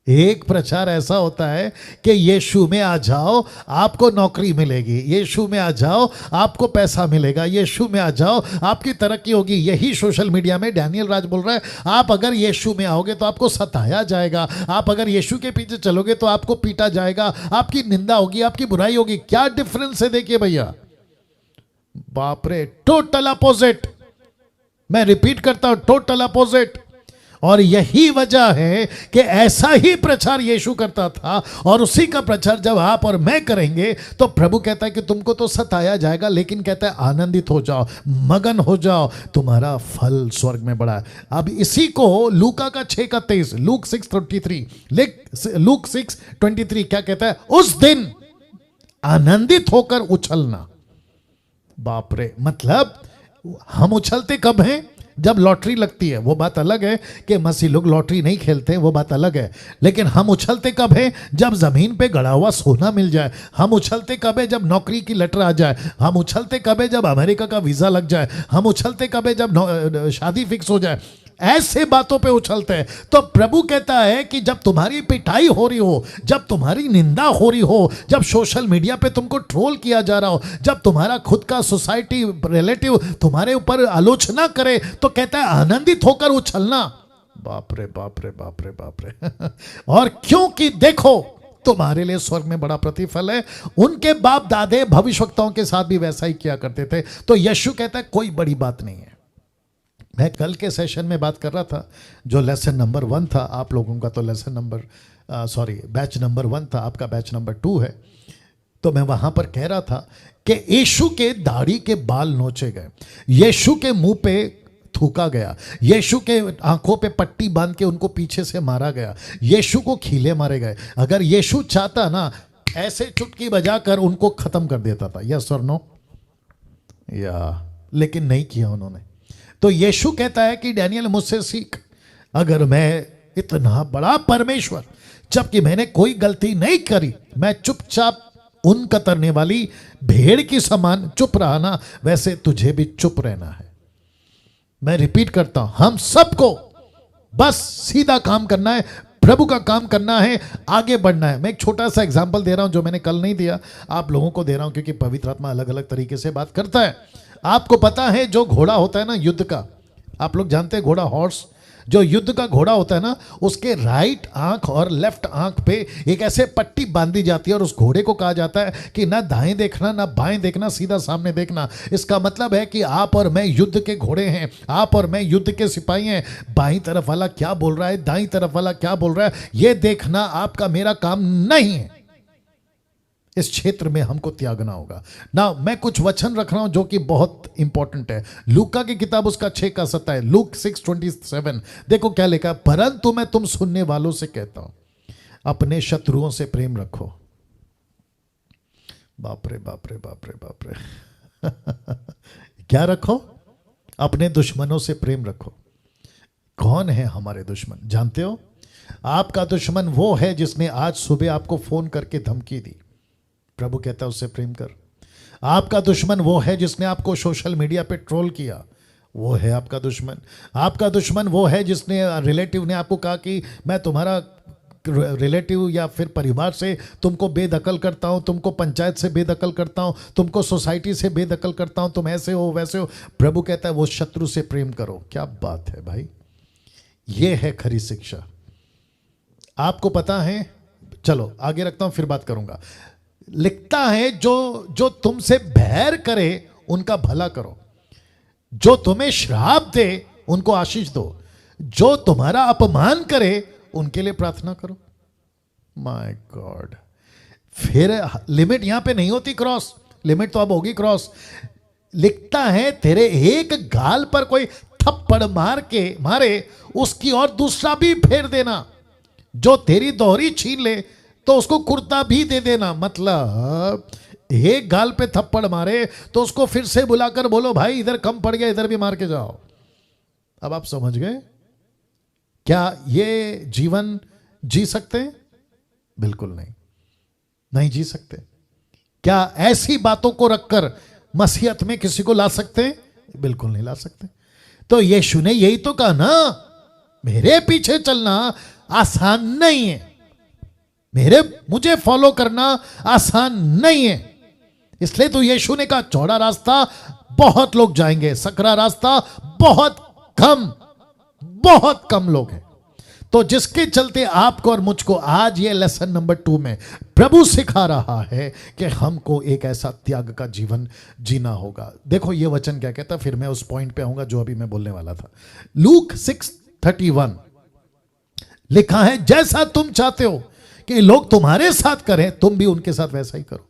एक प्रचार ऐसा होता है कि यीशु में आ जाओ आपको नौकरी मिलेगी, यीशु में आ जाओ आपको पैसा मिलेगा, यीशु में आ जाओ आपकी तरक्की होगी। यही सोशल मीडिया में डैनियल राज बोल रहा है, आप अगर यीशु में आओगे तो आपको सताया जाएगा, आप अगर यीशु के पीछे चलोगे तो आपको पीटा जाएगा, आपकी निंदा होगी, आपकी बुराई होगी। क्या डिफरेंस है देखिए भैया, बाप रे, टोटल अपोजिट। मैं रिपीट करता हूं, टोटल अपोजिट। और यही वजह है कि ऐसा ही प्रचार यीशु करता था, और उसी का प्रचार जब आप और मैं करेंगे तो प्रभु कहता है कि तुमको तो सताया जाएगा, लेकिन कहता है आनंदित हो जाओ, मगन हो जाओ, तुम्हारा फल स्वर्ग में बड़ा है। अब इसी को लूका का 6:23, लूक 6:23, लूक 6:23 क्या कहता है, उस दिन आनंदित होकर उछलना। बाप रे, मतलब हम उछलते कब हैं, जब लॉटरी लगती है। वो बात अलग है कि मसीह लोग लॉटरी नहीं खेलते, वो बात अलग है, लेकिन हम उछलते कब हैं, जब जमीन पे गड़ा हुआ सोना मिल जाए। हम उछलते कब है, जब नौकरी की लेटर आ जाए। हम उछलते कब है, जब अमेरिका का वीजा लग जाए। हम उछलते कब है, जब शादी फिक्स हो जाए। ऐसे बातों पे उछलते हैं। तो प्रभु कहता है कि जब तुम्हारी पिटाई हो रही हो, जब तुम्हारी निंदा हो रही हो, जब सोशल मीडिया पे तुमको ट्रोल किया जा रहा हो, जब तुम्हारा खुद का सोसाइटी रिलेटिव तुम्हारे ऊपर आलोचना करे, तो कहता है आनंदित होकर उछलना। बाप रे बाप रे बाप रे बाप रे। और क्योंकि देखो तुम्हारे लिए स्वर्ग में बड़ा प्रतिफल है। उनके बाप दादे भविष्यवक्ताओं के साथ भी वैसा ही किया करते थे। तो यीशु कहता है कोई बड़ी बात नहीं है। मैं कल के सेशन में बात कर रहा था, जो लेसन नंबर 1 था, आप लोगों का तो लेसन नंबर बैच नंबर 1 था, आपका बैच नंबर 2 है। तो मैं वहां पर कह रहा था कि यीशु के दाढ़ी के बाल नोचे गए, यीशु के मुंह पे थूका गया, यीशु के आंखों पे पट्टी बांध के उनको पीछे से मारा गया, यीशु को खीले मारे गए। अगर यीशु चाहता ना, ऐसे चुटकी बजाकर उनको खत्म कर देता था, यस और नो, या, लेकिन नहीं किया उन्होंने। तो यीशु कहता है कि डैनियल मुझसे सीख, अगर मैं इतना बड़ा परमेश्वर, जबकि मैंने कोई गलती नहीं करी, मैं चुपचाप उन कतरने वाली भेड़ की समान चुप रहा ना, वैसे तुझे भी चुप रहना है। मैं रिपीट करता हूं, हम सबको बस सीधा काम करना है, प्रभु का काम करना है, आगे बढ़ना है। मैं एक छोटा सा एग्जांपल दे रहा हूं जो मैंने कल नहीं दिया, आप लोगों को दे रहा हूं क्योंकि पवित्र आत्मा अलग अलग तरीके से बात करता है। आपको पता है जो घोड़ा होता है ना युद्ध का, आप लोग जानते हैं घोड़ा, हॉर्स, जो युद्ध का घोड़ा होता है ना, उसके राइट आंख और लेफ्ट आंख पे एक ऐसे पट्टी बांधी जाती है, और उस घोड़े को कहा जाता है कि ना दाएं देखना ना बाएं देखना, सीधा सामने देखना। इसका मतलब है कि आप और मैं युद्ध के घोड़े हैं, आप और मैं युद्ध के सिपाही हैं। बाईं तरफ वाला क्या बोल रहा है, दाईं तरफ वाला क्या बोल रहा है, यह देखना आपका मेरा काम नहीं है। इस क्षेत्र में हमको त्यागना होगा ना। मैं कुछ वचन रख रहा हूं जो कि बहुत इंपॉर्टेंट है। लूका की किताब उसका 6:7 है, लूक 6:27। देखो क्या लिखा है, परंतु मैं तुम सुनने वालों से कहता हूं, अपने शत्रुओं से प्रेम रखो। बाप रे बाप रे बाप रे बाप रे। क्या रखो, अपने दुश्मनों से प्रेम रखो। कौन है हमारे दुश्मन, जानते हो? आपका दुश्मन वो है जिसने आज सुबह आपको फोन करके धमकी दी, प्रभु कहता है उससे प्रेम कर। आपका दुश्मन वो है जिसने आपको सोशल मीडिया पे ट्रोल किया, वो है आपका दुश्मन। आपका दुश्मन वो है जिसने रिलेटिव ने आपको कहा कि मैं तुम्हारा रिलेटिव या फिर परिवार से तुमको बेदखल करता हूं, तुमको पंचायत से बेदखल करता हूं, तुमको सोसाइटी से बेदखल करता हूं, तुम ऐसे हो वैसे हो। प्रभु कहता है वो शत्रु से प्रेम करो। क्या बात है भाई, ये है खरी शिक्षा। आपको पता है, चलो आगे रखता हूं फिर बात करूंगा। लिखता है जो तुमसे बैर करे उनका भला करो, जो तुम्हें श्राप दे उनको आशीष दो, जो तुम्हारा अपमान करे उनके लिए प्रार्थना करो। माय गॉड, फिर लिमिट यहां पे नहीं होती क्रॉस, लिमिट तो अब होगी क्रॉस। लिखता है तेरे एक गाल पर कोई थप्पड़ मारे उसकी और दूसरा भी फेर देना, जो तेरी दोहरी छीन ले तो उसको कुर्ता भी दे देना। मतलब एक गाल पे थप्पड़ मारे तो उसको फिर से बुलाकर बोलो भाई इधर कम पड़ गया, इधर भी मार के जाओ। अब आप समझ गए? क्या ये जीवन जी सकते हैं? बिल्कुल नहीं, नहीं जी सकते। क्या ऐसी बातों को रखकर मसीहत में किसी को ला सकते हैं? बिल्कुल नहीं ला सकते। तो यीशु ने यही तो कहा ना, मेरे पीछे चलना आसान नहीं है, मुझे फॉलो करना आसान नहीं है। इसलिए तो यीशु ने कहा चौड़ा रास्ता बहुत लोग जाएंगे, सकरा रास्ता बहुत कम लोग हैं। तो जिसके चलते आपको और मुझको आज ये लेसन नंबर 2 में प्रभु सिखा रहा है कि हमको एक ऐसा त्याग का जीवन जीना होगा। देखो ये वचन क्या कहता, फिर मैं उस पॉइंट पे आऊंगा जो अभी मैं बोलने वाला था। लूक 6:31 लिखा है, जैसा तुम चाहते हो कि लोग तुम्हारे साथ करें तुम भी उनके साथ वैसा ही करो।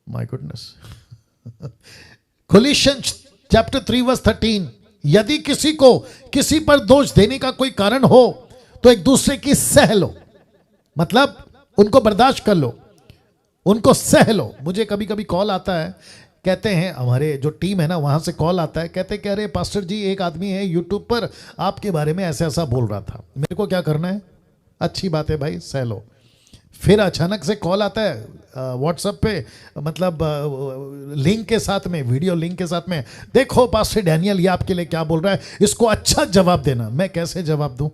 My goodness. कोलिशंस चैप्टर 3:13, यदि किसी को किसी पर दोष देने का कोई कारण हो तो एक दूसरे की सह लो, मतलब उनको बर्दाश्त कर लो, उनको सह लो। मुझे कभी कभी कॉल आता है, कहते हैं हमारे जो टीम है ना वहां से कॉल आता है, कहते कह रहे पास्टर जी एक आदमी है यूट्यूब पर आपके बारे में ऐसा ऐसा बोल रहा था, मेरे को क्या करना है? अच्छी बात है भाई, सह लो। फिर अचानक से कॉल आता है व्हाट्सएप पे, मतलब लिंक के साथ में, वीडियो लिंक के साथ में, देखो पास्टर डैनियल ये आपके लिए क्या बोल रहा है, इसको अच्छा जवाब देना। मैं कैसे जवाब दूं?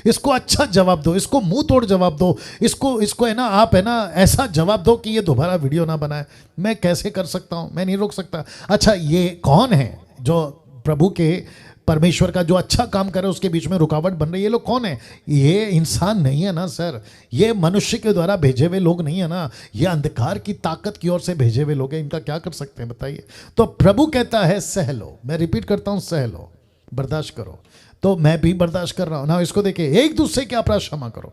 इसको अच्छा जवाब दो, इसको मुंह तोड़ जवाब दो, इसको है ना आप है ना ऐसा जवाब दो कि ये दोबारा वीडियो ना बनाए। मैं कैसे कर सकता हूं? मैं नहीं रोक सकता। अच्छा ये कौन है जो प्रभु के परमेश्वर का जो अच्छा काम करे उसके बीच में रुकावट बन रही है? ये लोग कौन है? ये इंसान नहीं है ना सर, ये मनुष्य के द्वारा भेजे हुए लोग नहीं है ना, ये अंधकार की ताकत की ओर से भेजे हुए लोग हैं। इनका क्या कर सकते हैं बताइए? तो प्रभु कहता है सह लो। मैं रिपीट करता हूं, सह लो, बर्दाश्त करो। तो मैं भी बर्दाश्त कर रहा हूं ना। इसको देखिए, एक दूसरे के अपराध क्षमा करो,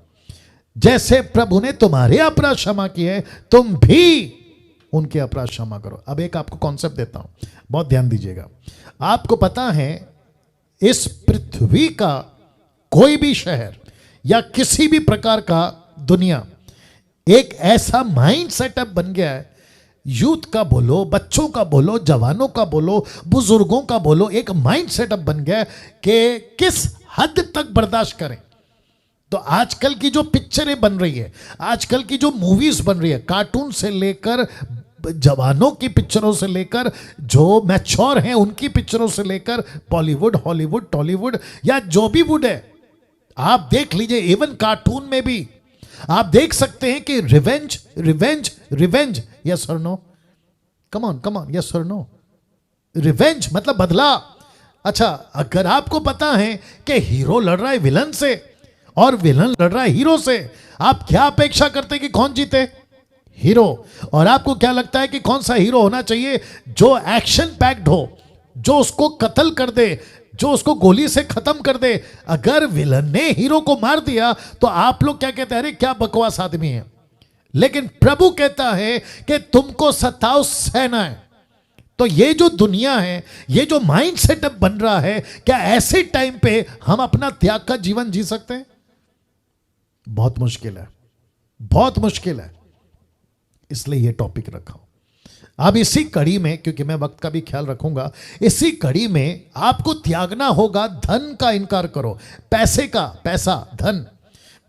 जैसे प्रभु ने तुम्हारे अपराध क्षमा किए तुम भी उनके अपराध क्षमा करो। अब एक आपको कॉन्सेप्ट देता हूं, बहुत ध्यान दीजिएगा। आपको पता है इस पृथ्वी का कोई भी शहर या किसी भी प्रकार का दुनिया एक ऐसा माइंड सेटअप बन गया है, यूथ का बोलो, बच्चों का बोलो, जवानों का बोलो, बुजुर्गों का बोलो, एक माइंड सेटअप बन गया है कि किस हद तक बर्दाश्त करें। तो आजकल की जो पिक्चरें बन रही है, आजकल की जो मूवीज बन रही है, कार्टून से लेकर जवानों की पिक्चरों से लेकर जो मैच्योर हैं उनकी पिक्चरों से लेकर बॉलीवुड, हॉलीवुड, टॉलीवुड या जो भी वुड है, आप देख लीजिए। इवन कार्टून में भी आप देख सकते हैं कि रिवेंज रिवेंज रिवेंज, यस और नो, कम ऑन, यस और नो। रिवेंज मतलब बदला। अच्छा, अगर आपको पता है कि हीरो लड़ रहा है विलन से और विलन लड़ रहा है हीरो से, आप क्या अपेक्षा करते हैं कि कौन जीते? हीरो। और आपको क्या लगता है कि कौन सा हीरो होना चाहिए? जो एक्शन पैक्ड हो, जो उसको कत्ल कर दे, जो उसको गोली से खत्म कर दे। अगर विलन ने हीरो को मार दिया तो आप लोग क्या कहते हैं? अरे क्या बकवास आदमी है। लेकिन प्रभु कहता है कि तुमको सताओ सहना है। तो ये जो दुनिया है, ये जो माइंड सेटअप बन रहा है, क्या ऐसे टाइम पे हम अपना त्याग का जीवन जी सकते हैं? बहुत मुश्किल है, बहुत मुश्किल है। इसलिए ये टॉपिक रखा हूं। अब इसी कड़ी में, क्योंकि मैं वक्त का भी ख्याल रखूंगा, इसी कड़ी में आपको त्यागना होगा धन का। इनकार करो, पैसे का, पैसा, धन।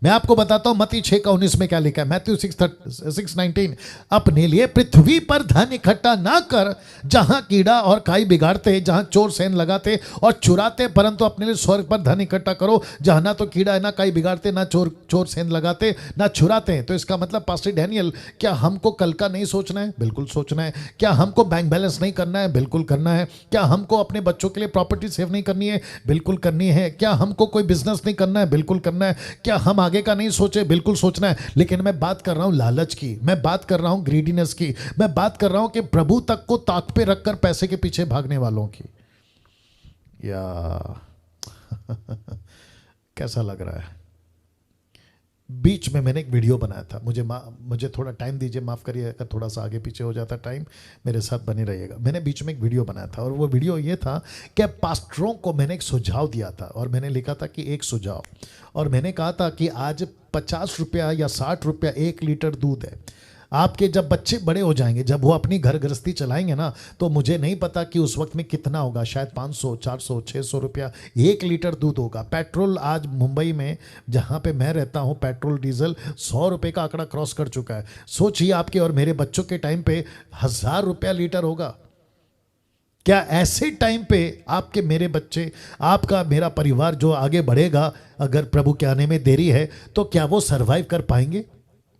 मैं आपको बताता हूं मत्ती 6:19 में क्या लिखा है, मैथ्यू 6:19, अपने लिए पृथ्वी पर धन इकट्ठा ना कर जहां कीड़ा और काई बिगाड़ते, जहां चोर सेंध लगाते और चुराते, परंतु अपने लिए स्वर्ग पर धन इकट्ठा करो जहां ना तो कीड़ा है, ना काई बिगाड़ते, ना चोर सेंध लगाते, ना चुराते हैं। तो इसका मतलब पास्टर डैनियल, क्या हमको कल का नहीं सोचना है? बिल्कुल सोचना है। क्या हमको बैंक बैलेंस नहीं करना है? बिल्कुल करना है। क्या हमको अपने बच्चों के लिए प्रॉपर्टी सेव नहीं करनी है? बिल्कुल करनी है। क्या हमको कोई बिजनेस नहीं करना है? बिल्कुल करना है। क्या हम आगे का नहीं सोचे? बिल्कुल सोचना है। लेकिन मैं बात कर रहा हूं लालच की, मैं बात कर रहा हूं ग्रीडीनेस की, मैं बात कर रहा हूं कि प्रभु तक को ताक पे रखकर पैसे के पीछे भागने वालों की। या कैसा लग रहा है? बीच में मैंने एक वीडियो बनाया था, मुझे थोड़ा टाइम दीजिए, माफ़ करिए अगर थोड़ा सा आगे पीछे हो जाता टाइम, मेरे साथ बने रहिएगा। मैंने बीच में एक वीडियो बनाया था और वो वीडियो ये था कि पास्टरों को मैंने एक सुझाव दिया था और मैंने लिखा था कि एक सुझाव, और मैंने कहा था कि आज 50 रुपया या 60 रुपया 1 लीटर दूध है। आपके जब बच्चे बड़े हो जाएंगे, जब वो अपनी घर गृहस्थी चलाएंगे ना, तो मुझे नहीं पता कि उस वक्त में कितना होगा, शायद 500, 400, 600 रुपया 1 लीटर दूध होगा। पेट्रोल आज मुंबई में जहाँ पे मैं रहता हूँ, पेट्रोल डीजल 100 रुपये का आंकड़ा क्रॉस कर चुका है। सोचिए आपके और मेरे बच्चों के टाइम पे 1000 रुपया लीटर होगा। क्या ऐसे टाइम पे आपके मेरे बच्चे, आपका मेरा परिवार जो आगे बढ़ेगा, अगर प्रभु के आने में देरी है, तो क्या वो सरवाइव कर पाएंगे?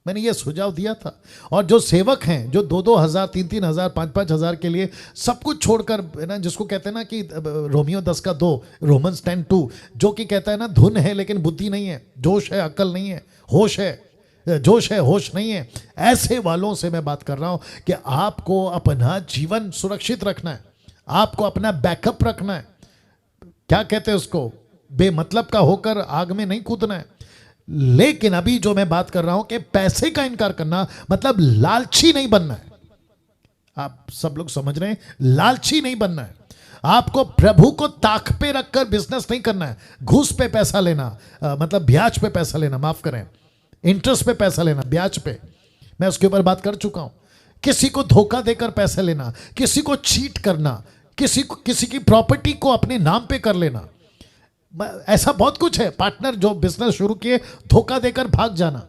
मैंने ये सुझाव दिया था। और जो सेवक हैं, जो 2-2 हज़ार, 3-3 हज़ार, 5-5 हज़ार के लिए सब कुछ छोड़कर, है ना, जिसको कहते हैं ना कि रोमियो 10:2, रोमन्स 10:2, जो कि कहता है ना, धुन है लेकिन बुद्धि नहीं है, जोश है अक्ल नहीं है, होश है जोश है होश नहीं है, ऐसे वालों से मैं बात कर रहा हूं कि आपको अपना जीवन सुरक्षित रखना है, आपको अपना बैकअप रखना है। क्या कहते हैं उसको, बेमतलब का होकर आग में नहीं कूदना है। लेकिन अभी जो मैं बात कर रहा हूं कि पैसे का इनकार करना मतलब लालची नहीं बनना है। आप सब लोग समझ रहे हैं, लालची नहीं बनना है। आपको प्रभु को ताक पे रखकर बिजनेस नहीं करना है। घूस पे पैसा लेना, मतलब ब्याज पे पैसा लेना, माफ करें, इंटरेस्ट पे पैसा लेना, ब्याज पे, मैं उसके ऊपर बात कर चुका हूं। किसी को धोखा देकर पैसे लेना, किसी को चीट करना, किसी की प्रॉपर्टी को अपने नाम पे कर लेना, ऐसा बहुत कुछ है। पार्टनर जो बिजनेस शुरू किए, धोखा देकर भाग जाना,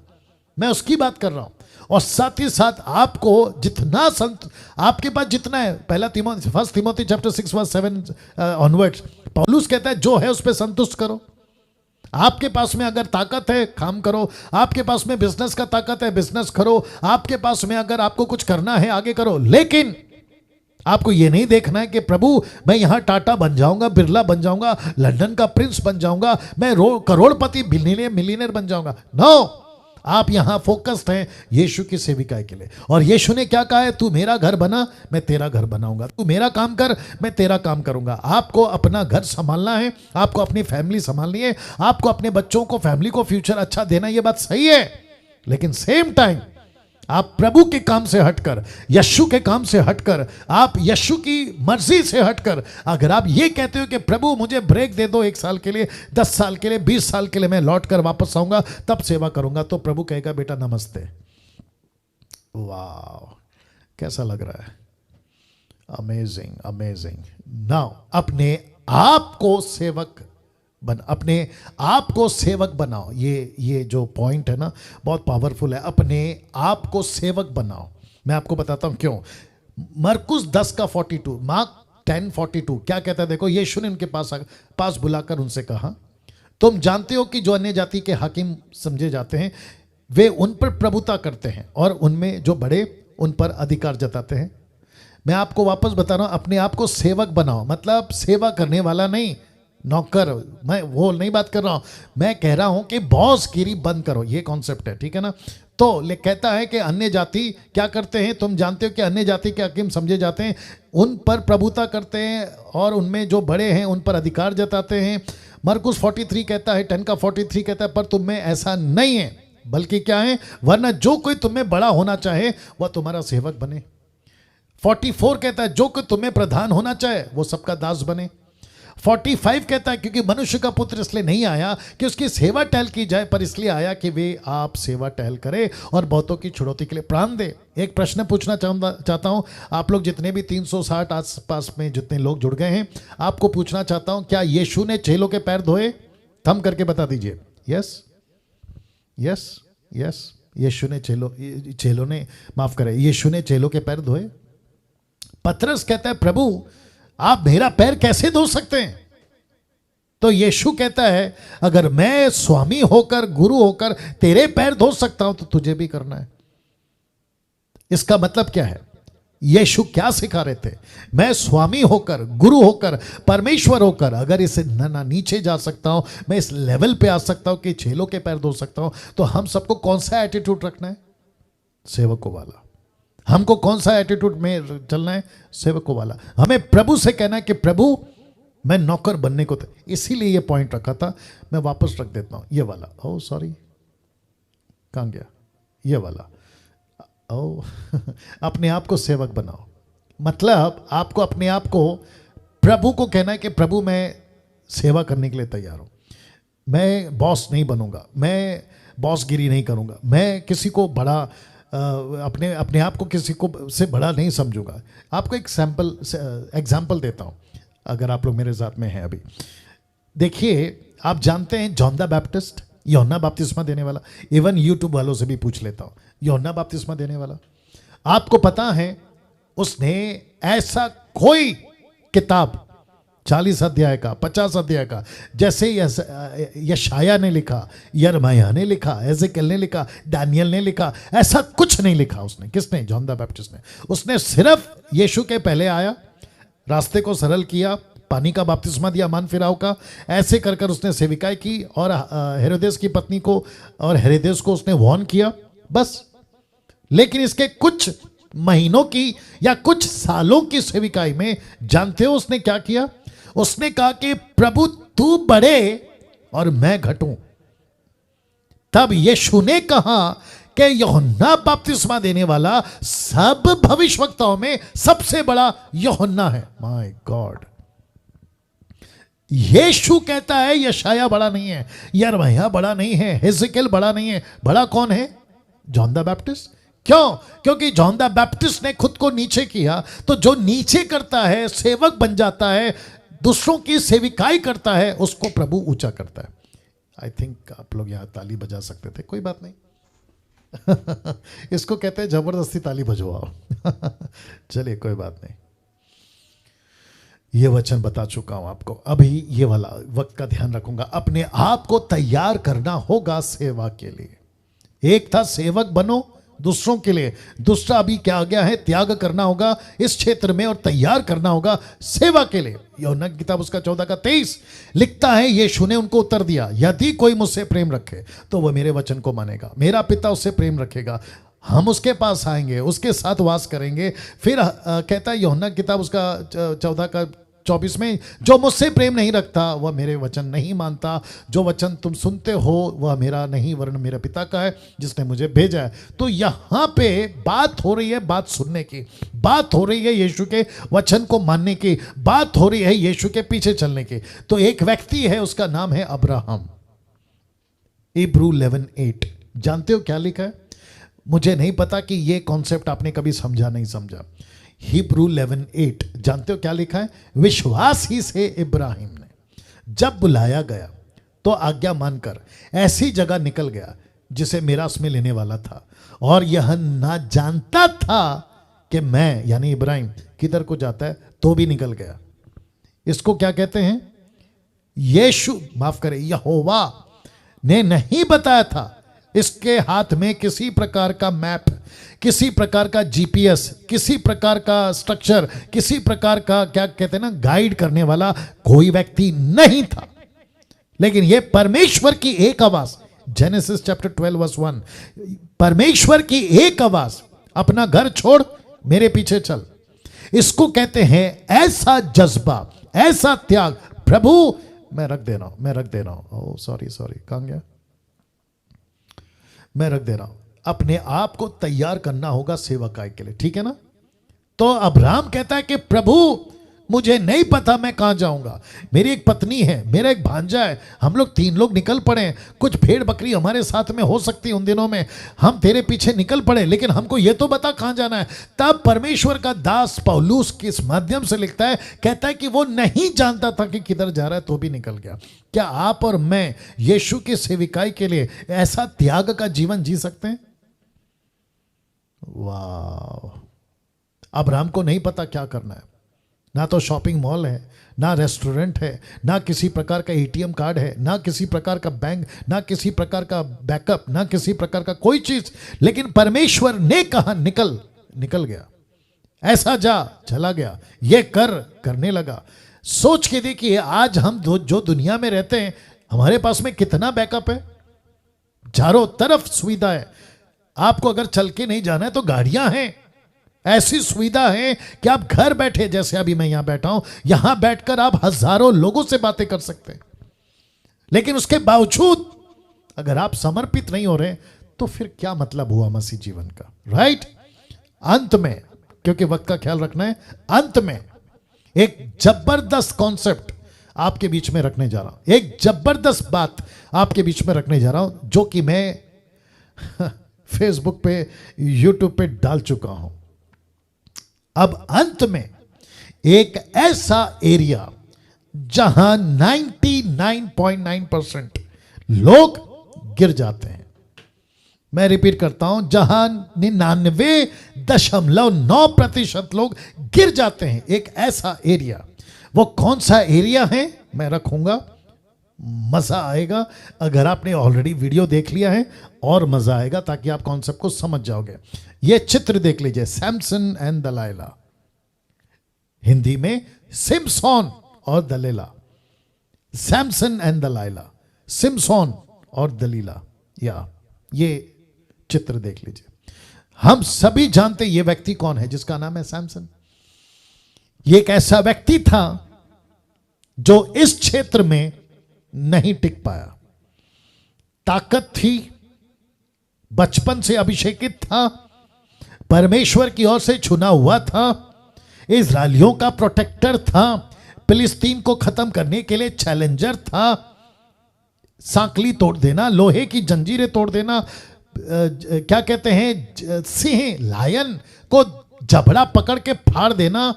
मैं उसकी बात कर रहा हूं। और साथ ही साथ आपको जितना आपके पास जितना है, फर्स्ट तिमोथी चैप्टर 6:7 ऑनवर्ड्स, पौलुस कहता है जो है उस पर संतुष्ट करो। आपके पास में अगर ताकत है, काम करो। आपके पास में बिजनेस का ताकत है, बिजनेस करो। आपके पास में अगर आपको कुछ करना है, आगे करो। लेकिन आपको यह नहीं देखना है कि प्रभु मैं यहां टाटा बन जाऊंगा, बिरला बन जाऊंगा, लंदन का प्रिंस बन जाऊंगा, मैं करोड़पति मिलीनियर बन जाऊंगा। नो, आप यहां फोकस्ड हैं यीशु की सेविकाई के लिए। और यीशु ने क्या कहा है, तू मेरा घर बना, मैं तेरा घर बनाऊंगा, तू मेरा काम कर, मैं तेरा काम करूंगा। आपको अपना घर संभालना है, आपको अपनी फैमिली संभालनी है, आपको अपने बच्चों को, फैमिली को फ्यूचर अच्छा देना, यह बात सही है। लेकिन सेम टाइम आप प्रभु के काम से हटकर, यीशु के काम से हटकर, आप यीशु की मर्जी से हटकर अगर आप ये कहते हो कि प्रभु मुझे ब्रेक दे दो 1 साल के लिए, 10 साल के लिए, 20 साल के लिए, मैं लौट कर वापस आऊंगा तब सेवा करूंगा, तो प्रभु कहेगा बेटा नमस्ते। वाह, कैसा लग रहा है? Amazing, amazing. नाउ अपने आप को सेवक अपने आप को सेवक बनाओ। ये जो पॉइंट है ना, बहुत पावरफुल है। अपने आप को सेवक बनाओ। मैं आपको बताता हूं क्यों। मरकुस 10:42, मार्क 10:42 क्या कहता है, देखो। यीशु ने उनके पास बुलाकर उनसे कहा, तुम जानते हो कि जो अन्य जाति के हाकिम समझे जाते हैं, वे उन पर प्रभुता करते हैं और उनमें जो बड़े उन पर अधिकार जताते हैं। मैं आपको वापस बता रहा हूं, अपने आप को सेवक बनाओ, मतलब सेवा करने वाला नहीं, नौकर। मैं वो नहीं बात कर रहा हूं, मैं कह रहा हूं कि बॉसगिरी बंद करो, ये कॉन्सेप्ट है, ठीक है ना। तो कहता है कि अन्य जाति क्या करते हैं, तुम जानते हो कि अन्य जाति के हाकिम समझे जाते हैं, उन पर प्रभुता करते हैं और उनमें जो बड़े हैं उन पर अधिकार जताते हैं। मरकुस 43 कहता है, 10:43 कहता है, पर तुम में ऐसा नहीं है, बल्कि क्या है, वरना जो कोई तुम्हें बड़ा होना चाहे वह तुम्हारा सेवक बने। 44 कहता है, जो कोई तुम्हें प्रधान होना चाहे वो सबका दास बने। 45 कहता है, क्योंकि मनुष्य का पुत्र इसलिए नहीं आया कि उसकी सेवा टहल की जाए, पर इसलिए आया कि वे आप सेवा टहल करे और बहुतों की छुड़ौती के लिए प्राण दे। एक प्रश्न पूछना चाहता हूं, आप लोग जितने भी 360 आसपास में जितने लोग जुड़ गए हैं, आपको पूछना चाहता हूं, क्या यीशु ने चेलों के पैर धोए? थम करके बता दीजिए। यस, यस यस, यीशु ने चेलों ने माफ करें, यीशु ने चेलों के पैर धोए। पतरस कहता है प्रभु आप मेरा पैर कैसे धो सकते हैं? तो यीशु कहता है अगर मैं स्वामी होकर गुरु होकर तेरे पैर धो सकता हूं तो तुझे भी करना है। इसका मतलब क्या है? यीशु क्या सिखा रहे थे? मैं स्वामी होकर गुरु होकर परमेश्वर होकर अगर इसे ना नीचे जा सकता हूं, मैं इस लेवल पे आ सकता हूं कि चेलों के पैर धो सकता हूं, तो हम सबको कौन सा एटीट्यूड रखना है? सेवकों वाला। हमको कौन सा एटीट्यूड में चलना है? सेवकों वाला। हमें प्रभु से कहना है कि प्रभु मैं नौकर बनने को था। इसीलिए ये पॉइंट रखा था, मैं वापस रख देता हूं ये वाला। ओ सॉरी, कहां गया ये वाला? ओ अपने आप को सेवक बनाओ। मतलब आपको अपने आप को प्रभु को कहना है कि प्रभु मैं सेवा करने के लिए तैयार हूं। मैं बॉस नहीं बनूंगा, मैं बॉसगिरी नहीं करूंगा, मैं किसी को बड़ा अपने आप को किसी को से बड़ा नहीं समझूंगा। आपको एक एग्जाम्पल देता हूं, अगर आप लोग मेरे साथ में हैं अभी। देखिए आप जानते हैं जॉन द बैप्टिस्ट, यूहन्ना बपतिस्मा देने वाला। इवन यूट्यूब वालों से भी पूछ लेता हूं, यूहन्ना बपतिस्मा देने वाला, आपको पता है उसने ऐसा कोई किताब 40 अध्याय का 50 अध्याय का, जैसे यशाया ने लिखा, यिर्मयाह ने लिखा, एजेकिएल ने लिखा, दानियल ने लिखा, ऐसा कुछ नहीं लिखा उसने। किसने? जॉन द बैप्टिस्ट ने। उसने सिर्फ यीशु के पहले आया, रास्ते को सरल किया, पानी का बपतिस्मा दिया मान फिराव का, ऐसे कर कर उसने सेविकाई की और हेरोदेस की पत्नी को और हेरोदेस को उसने वार्न किया, बस। लेकिन इसके कुछ महीनों की या कुछ सालों की सेविकाई में जानते हो उसने क्या किया? उसने कहा कि प्रभु तू बढ़े और मैं घटूं। तब यीशु ने कहा कि यूहन्ना बपतिस्मा देने वाला सब भविष्यवक्ताओं में सबसे बड़ा यूहन्ना है। माय गॉड, यीशु कहता है यशाया बड़ा नहीं है, यिर्मयाह बड़ा नहीं है, एजेकिएल बड़ा नहीं है, बड़ा कौन है? John the Baptist. क्यों? क्योंकि जॉन द बैप्टिस्ट ने खुद को नीचे किया। तो जो नीचे करता है, सेवक बन जाता है, दूसरों की सेविकाई करता है, उसको प्रभु ऊंचा करता है। आई थिंक आप लोग यहां ताली बजा सकते थे, कोई बात नहीं। इसको कहते हैं जबरदस्ती ताली बजवाओ। चलिए कोई बात नहीं, ये वचन बता चुका हूं आपको। अभी ये वाला वक्त का ध्यान रखूंगा। अपने आप को तैयार करना होगा सेवा के लिए। एक था सेवक बनो दूसरों के लिए, दूसरा अभी क्या आ गया है? त्याग करना होगा इस क्षेत्र में और तैयार करना होगा सेवा के लिए। यूहन्ना की किताब उसका 14 का 23 लिखता है, यीशु ने उनको उत्तर दिया, यदि कोई मुझसे प्रेम रखे तो वह मेरे वचन को मानेगा, मेरा पिता उससे प्रेम रखेगा, हम उसके पास आएंगे, उसके साथ वास करेंगे। फिर कहता है यूहन्ना की किताब उसका 14 का 24 में, जो मुझसे प्रेम नहीं रखता वह मेरे वचन नहीं मानता, जो वचन तुम सुनते हो वह मेरा नहीं वरन मेरे पिता का है जिसने मुझे भेजा है। तो यहां पे बात हो रही है बात सुनने की, बात हो रही है यीशु के वचन को मानने की, बात हो रही है यीशु के पीछे चलने की। तो एक व्यक्ति है, उसका नाम है अब्राहम। इब्रू 11:8 जानते हो क्या लिखा है? मुझे नहीं पता कि ये कॉन्सेप्ट आपने कभी समझा नहीं समझा। हिब्रू 11:8 जानते हो क्या लिखा है? विश्वास ही से इब्राहिम ने जब बुलाया गया तो आज्ञा मानकर ऐसी जगह निकल गया जिसे मिरास में लेने वाला था, और यह ना जानता था कि मैं यानी इब्राहिम किधर को जाता है, तो भी निकल गया। इसको क्या कहते हैं? यीशु माफ करे यहोवा ने नहीं बताया था। इसके हाथ में किसी प्रकार का मैप, किसी प्रकार का जीपीएस, किसी प्रकार का स्ट्रक्चर, किसी प्रकार का क्या कहते हैं ना गाइड करने वाला कोई व्यक्ति नहीं था। लेकिन यह परमेश्वर की एक आवाज, जेनेसिस चैप्टर 12 वर्स 1, परमेश्वर की एक आवाज, अपना घर छोड़ मेरे पीछे चल। इसको कहते हैं ऐसा जज्बा, ऐसा त्याग। प्रभु मैं रख दे रहा हूं, मैं रख दे रहा हूं। ओह सॉरी कहां गया? मैं रख दे रहा हूं। अपने आप को तैयार करना होगा सेवकाई के लिए, ठीक है ना? तो अब्राहम कहता है कि प्रभु मुझे नहीं पता मैं कहाँ जाऊंगा। मेरी एक पत्नी है, मेरा एक भांजा है, हम लोग 3 लोग निकल पड़े हैं। कुछ भेड़ बकरी हमारे साथ में हो सकती है उन दिनों में, हम तेरे पीछे निकल पड़े, लेकिन हमको ये तो बता कहाँ जाना है। तब परमेश्वर का दास पौलुस किस माध्यम से लिखता है, कहता है कि वो नहीं जानता था कि किधर जा रहा है, तो भी निकल गया। क्या आप और मैं यीशु की सेविकाई के लिए ऐसा त्याग का जीवन जी सकते हैं? वाह! अब्राहम को नहीं पता क्या करना है। ना तो शॉपिंग मॉल है, ना रेस्टोरेंट है, ना किसी प्रकार का एटीएम कार्ड है, ना किसी प्रकार का बैंक, ना किसी प्रकार का बैकअप, ना किसी प्रकार का कोई चीज। लेकिन परमेश्वर ने कहा निकल, निकल गया। ऐसा जा, चला गया। ये करने लगा। सोच के देखिए, आज हम जो दुनिया में रहते हैं, हमारे पास में कितना बैकअप है, चारों तरफ सुविधा है। आपको अगर चल के नहीं जाना है तो गाड़ियां हैं, ऐसी सुविधा है कि आप घर बैठे, जैसे अभी मैं यहां बैठा हूं, यहां बैठकर आप हजारों लोगों से बातें कर सकते हैं। लेकिन उसके बावजूद अगर आप समर्पित नहीं हो रहे, तो फिर क्या मतलब हुआ मसीह जीवन का, राइट? अंत में, क्योंकि वक्त का ख्याल रखना है, अंत में एक जबरदस्त कॉन्सेप्ट आपके बीच में रखने जा रहा हूं, एक जबरदस्त बात आपके बीच में रखने जा रहा हूं, जो कि मैं फेसबुक पे, यूट्यूब पे डाल चुका हूं। अब अंत में एक ऐसा एरिया जहां 99.9% लोग गिर जाते हैं। मैं रिपीट करता हूं, जहां 99.9% लोग गिर जाते हैं। एक ऐसा एरिया, वो कौन सा एरिया है मैं रखूंगा, मजा आएगा। अगर आपने ऑलरेडी वीडियो देख लिया है और मजा आएगा, ताकि आप कॉन्सेप्ट को समझ जाओगे। ये चित्र देख लीजिए, सैमसन एंड दलाइला, हिंदी में सिमसोन और दलीला। सैमसन एंड दलाइला, सिमसोन और दलीला, या ये चित्र देख लीजिए। हम सभी जानते ये व्यक्ति कौन है, जिसका नाम है सैमसन। ये एक ऐसा व्यक्ति था जो इस क्षेत्र में नहीं टिक पाया। ताकत थी, बचपन से अभिषेकित था, परमेश्वर की ओर से चुना हुआ था, इजरायलियों का प्रोटेक्टर था, फिलिस्तीन को खत्म करने के लिए चैलेंजर था। सांकली तोड़ देना, लोहे की जंजीरें तोड़ देना, क्या कहते हैं, सिंह लायन को जबड़ा पकड़ के फाड़ देना,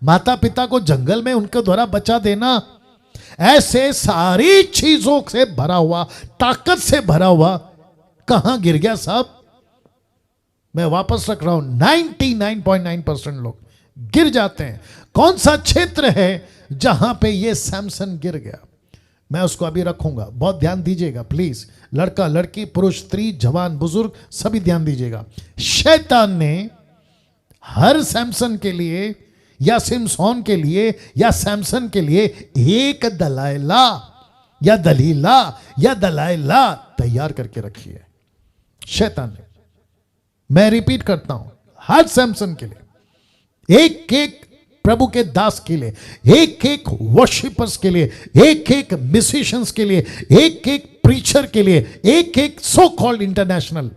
माता पिता को जंगल में उनके द्वारा बचा देना, ऐसे सारी चीजों से भरा हुआ, ताकत से भरा हुआ, कहां गिर गया साहब? मैं वापस रख रहा हूं, 99.9% लोग गिर जाते हैं। कौन सा क्षेत्र है जहां पे ये सैमसन गिर गया? मैं उसको अभी रखूंगा, बहुत ध्यान दीजिएगा प्लीज। लड़का लड़की, पुरुष स्त्री, जवान बुजुर्ग, सभी ध्यान दीजिएगा। शैतान ने हर सैमसन के लिए या सिमसोन के लिए या सैमसन के लिए एक दलाइला या दलीला या दलाइला तैयार करके रखी है शैतान ने। मैं रिपीट करता हूं, हर सैमसन के लिए, एक एक प्रभु के दास के लिए, एक एक वर्शिपर्स के लिए, एक एक म्यूजिशियंस के लिए, एक एक प्रीचर के लिए, एक एक सो कॉल्ड इंटरनेशनल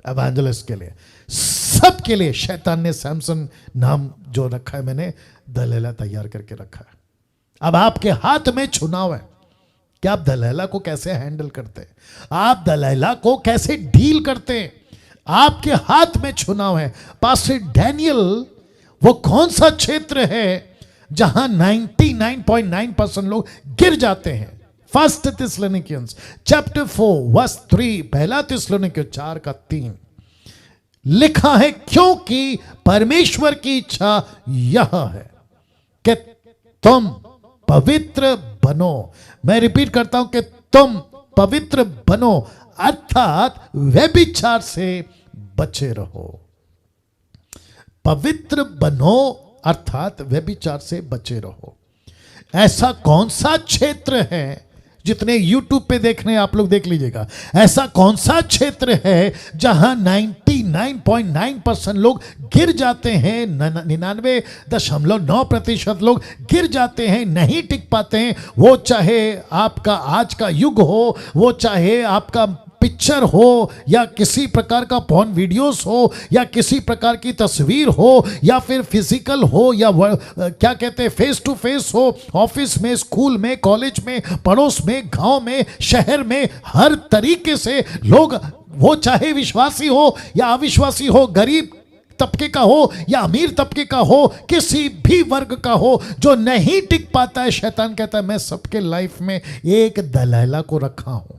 एवेंजलिस्ट के लिए, सब के लिए शैतान ने सैमसन नाम जो रखा है, मैंने दलीला तैयार करके रखा है। अब आपके हाथ में चुनाव है कि आप दलीला को कैसे हैंडल करते हैं, आप दलीला को कैसे डील करते हैं। आपके हाथ में चुनाव है। पास्टर डैनियल, वो कौन सा क्षेत्र है जहां 99.9% लोग गिर जाते हैं? फर्स्ट थिस्सलुनीकियंस चैप्टर 4 वर्स 3, पहला थिस्सलुनीकियों 4:3 लिखा है, क्योंकि परमेश्वर की इच्छा यह है कि तुम पवित्र बनो। मैं रिपीट करता हूं कि तुम पवित्र बनो, अर्थात व्यभिचार से बचे रहो। पवित्र बनो अर्थात व्यभिचार से बचे रहो। ऐसा कौन सा क्षेत्र है, जितने YouTube पे देखने आप लोग देख लीजिएगा, ऐसा कौन सा क्षेत्र है जहां 99.9% लोग गिर जाते हैं, 99.9% लोग गिर जाते हैं, नहीं टिक पाते हैं। वो चाहे आपका आज का युग हो, वो चाहे आपका पिक्चर हो या किसी प्रकार का पॉर्न वीडियोस हो या किसी प्रकार की तस्वीर हो या फिर फिजिकल हो या क्या कहते हैं फेस टू फेस हो, ऑफिस में, स्कूल में, कॉलेज में, पड़ोस में, गांव में, शहर में, हर तरीके से लोग, वो चाहे विश्वासी हो या अविश्वासी हो, गरीब तबके का हो या अमीर तबके का हो, किसी भी वर्ग का हो, जो नहीं टिक पाता है, शैतान कहता है मैं सबके लाइफ में एक दलाइला को रखा हूं,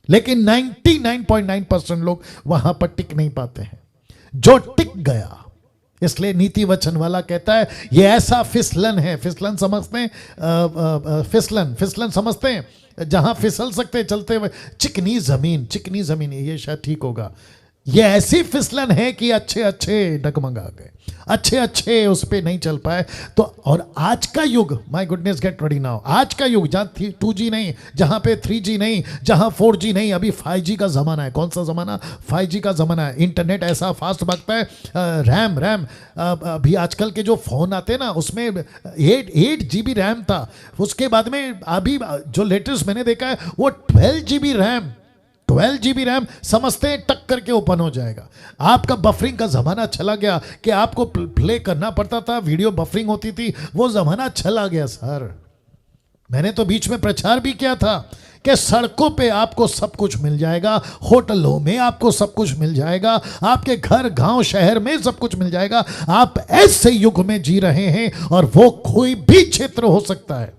लेकिन 99.9% लोग वहां पर टिक नहीं पाते हैं। जो टिक गया, इसलिए नीति वचन वाला कहता है ये ऐसा फिसलन है, फिसलन समझते हैं, फिसलन समझते हैं जहां फिसल सकते चलते हुए, चिकनी जमीन, ये शायद ठीक होगा। ये ऐसी फिसलन है कि अच्छे अच्छे डगमगा गए, अच्छे अच्छे उस पर नहीं चल पाए। तो और आज का युग, my goodness get ready now, आज का युग जहाँ 2G नहीं, जहाँ पे 3G नहीं, जहाँ 4G नहीं, अभी 5G का ज़माना है। कौन सा ज़माना? 5G का ज़माना है। इंटरनेट ऐसा फास्ट भागता है, रैम अभी आजकल के जो फ़ोन आते हैं ना, उसमें 8 GB रैम था, उसके बाद में अभी जो लेटेस्ट मैंने देखा है वो 12 GB रैम, 12 GB रैम समझते हैं टक करके ओपन हो जाएगा। आपका बफरिंग का ज़माना चला गया कि आपको प्ले करना पड़ता था, वीडियो बफरिंग होती थी, वो ज़माना चला गया सर। मैंने तो बीच में प्रचार भी किया था कि सड़कों पे आपको सब कुछ मिल जाएगा, होटलों में आपको सब कुछ मिल जाएगा, आपके घर, गांव, शहर में सब कुछ मिल जाएगा। आप ऐसे युग में जी रहे हैं और वो कोई भी क्षेत्र हो सकता है।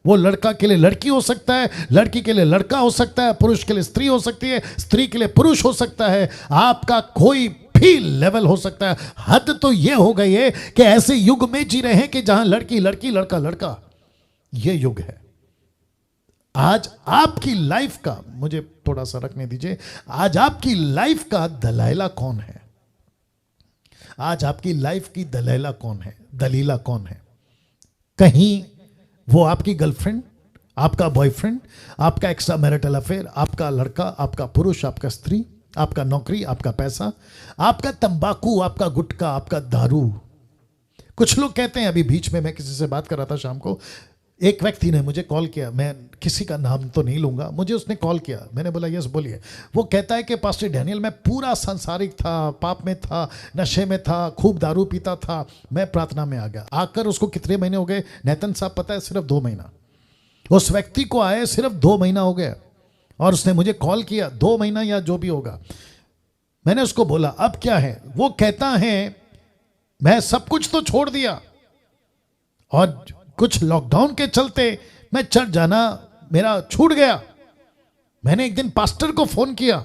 वो लड़का के लिए लड़की हो सकता है, लड़की के लिए लड़का हो सकता है, पुरुष के लिए स्त्री हो सकती है, स्त्री के लिए पुरुष हो सकता है, आपका कोई भी लेवल हो सकता है। हद तो ये हो गई है कि ऐसे युग में जी रहे हैं कि जहां लड़की लड़की, लड़का लड़का, ये युग है। आज आपकी लाइफ का, मुझे थोड़ा सा रखने दीजिए, आज आपकी लाइफ का दलाइला कौन है? आज आपकी लाइफ की दलाइला कौन है, दलीला कौन है? कहीं वो आपकी गर्लफ्रेंड, आपका बॉयफ्रेंड, आपका एक्स्ट्रा मैरिटल अफेयर, आपका लड़का, आपका पुरुष, आपका स्त्री, आपका नौकरी, आपका पैसा, आपका तंबाकू, आपका गुटखा, आपका दारू। कुछ लोग कहते हैं, अभी बीच में मैं किसी से बात कर रहा था शाम को, एक व्यक्ति ने मुझे कॉल किया, मैं किसी का नाम तो नहीं लूंगा, मुझे उसने कॉल किया, मैंने बोला यस बोलिए। वो कहता है कि पास्टर डैनियल, मैं पूरा सांसारिक था, पाप में था, नशे में था, खूब दारू पीता था, मैं प्रार्थना में आ गया। आकर उसको कितने महीने हो गए नेतन साहब पता है? सिर्फ 2 महीना। उस व्यक्ति को आए सिर्फ 2 महीना हो गया और उसने मुझे कॉल किया, 2 महीना या जो भी होगा। मैंने उसको बोला अब क्या है? वो कहता है मैं सब कुछ तो छोड़ दिया और कुछ लॉकडाउन के चलते मैं चर्च जाना मेरा छूट गया। मैंने एक दिन पास्टर को फोन किया,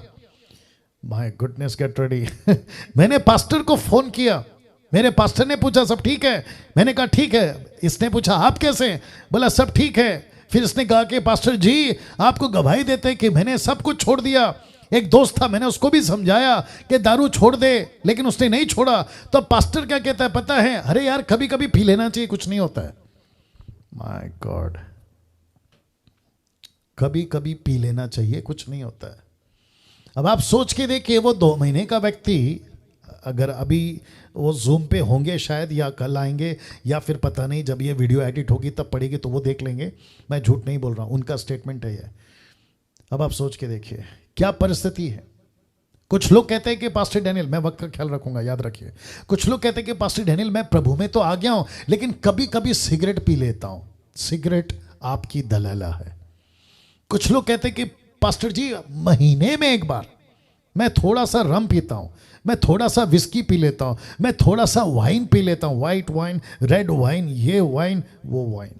माय गुडनेस गेट रेडी मैंने पास्टर को फोन किया, मेरे पास्टर ने पूछा सब ठीक है? मैंने कहा ठीक है। इसने पूछा आप कैसे हैं? बोला सब ठीक है। फिर इसने कहा कि पास्टर जी आपको गवाही देते कि मैंने सब कुछ छोड़ दिया। एक दोस्त था, मैंने उसको भी समझाया कि दारू छोड़ दे, लेकिन उसने नहीं छोड़ा। तो पास्टर क्या कहता है पता है? अरे यार कभी कभी पी लेना चाहिए, कुछ नहीं होता है। माय गॉड, कभी कभी पी लेना चाहिए, कुछ नहीं होता है। अब आप सोच के देखिए, वो 2 महीने का व्यक्ति, अगर अभी वो जूम पे होंगे शायद, या कल आएंगे, या फिर पता नहीं जब ये वीडियो एडिट होगी तब पड़ेगी तो वो देख लेंगे, मैं झूठ नहीं बोल रहा हूँ, उनका स्टेटमेंट है ये। अब आप सोच के देखिए क्या परिस्थिति है। कुछ लोग कहते हैं कि पास्टर डैनियल, मैं वक्त का ख्याल रखूंगा, याद रखिए, कुछ लोग कहते हैं कि पास्टर डैनियल मैं प्रभु में तो आ गया हूं, लेकिन कभी कभी सिगरेट पी लेता हूं। सिगरेट आपकी दलाला है। कुछ लोग कहते हैं कि पास्टर जी महीने में एक बार मैं थोड़ा सा रम पीता हूं, मैं थोड़ा सा विस्की पी लेता हूं, मैं थोड़ा सा वाइन पी लेता हूं, वाइट वाइन, रेड वाइन, ये वाइन, वो वाइन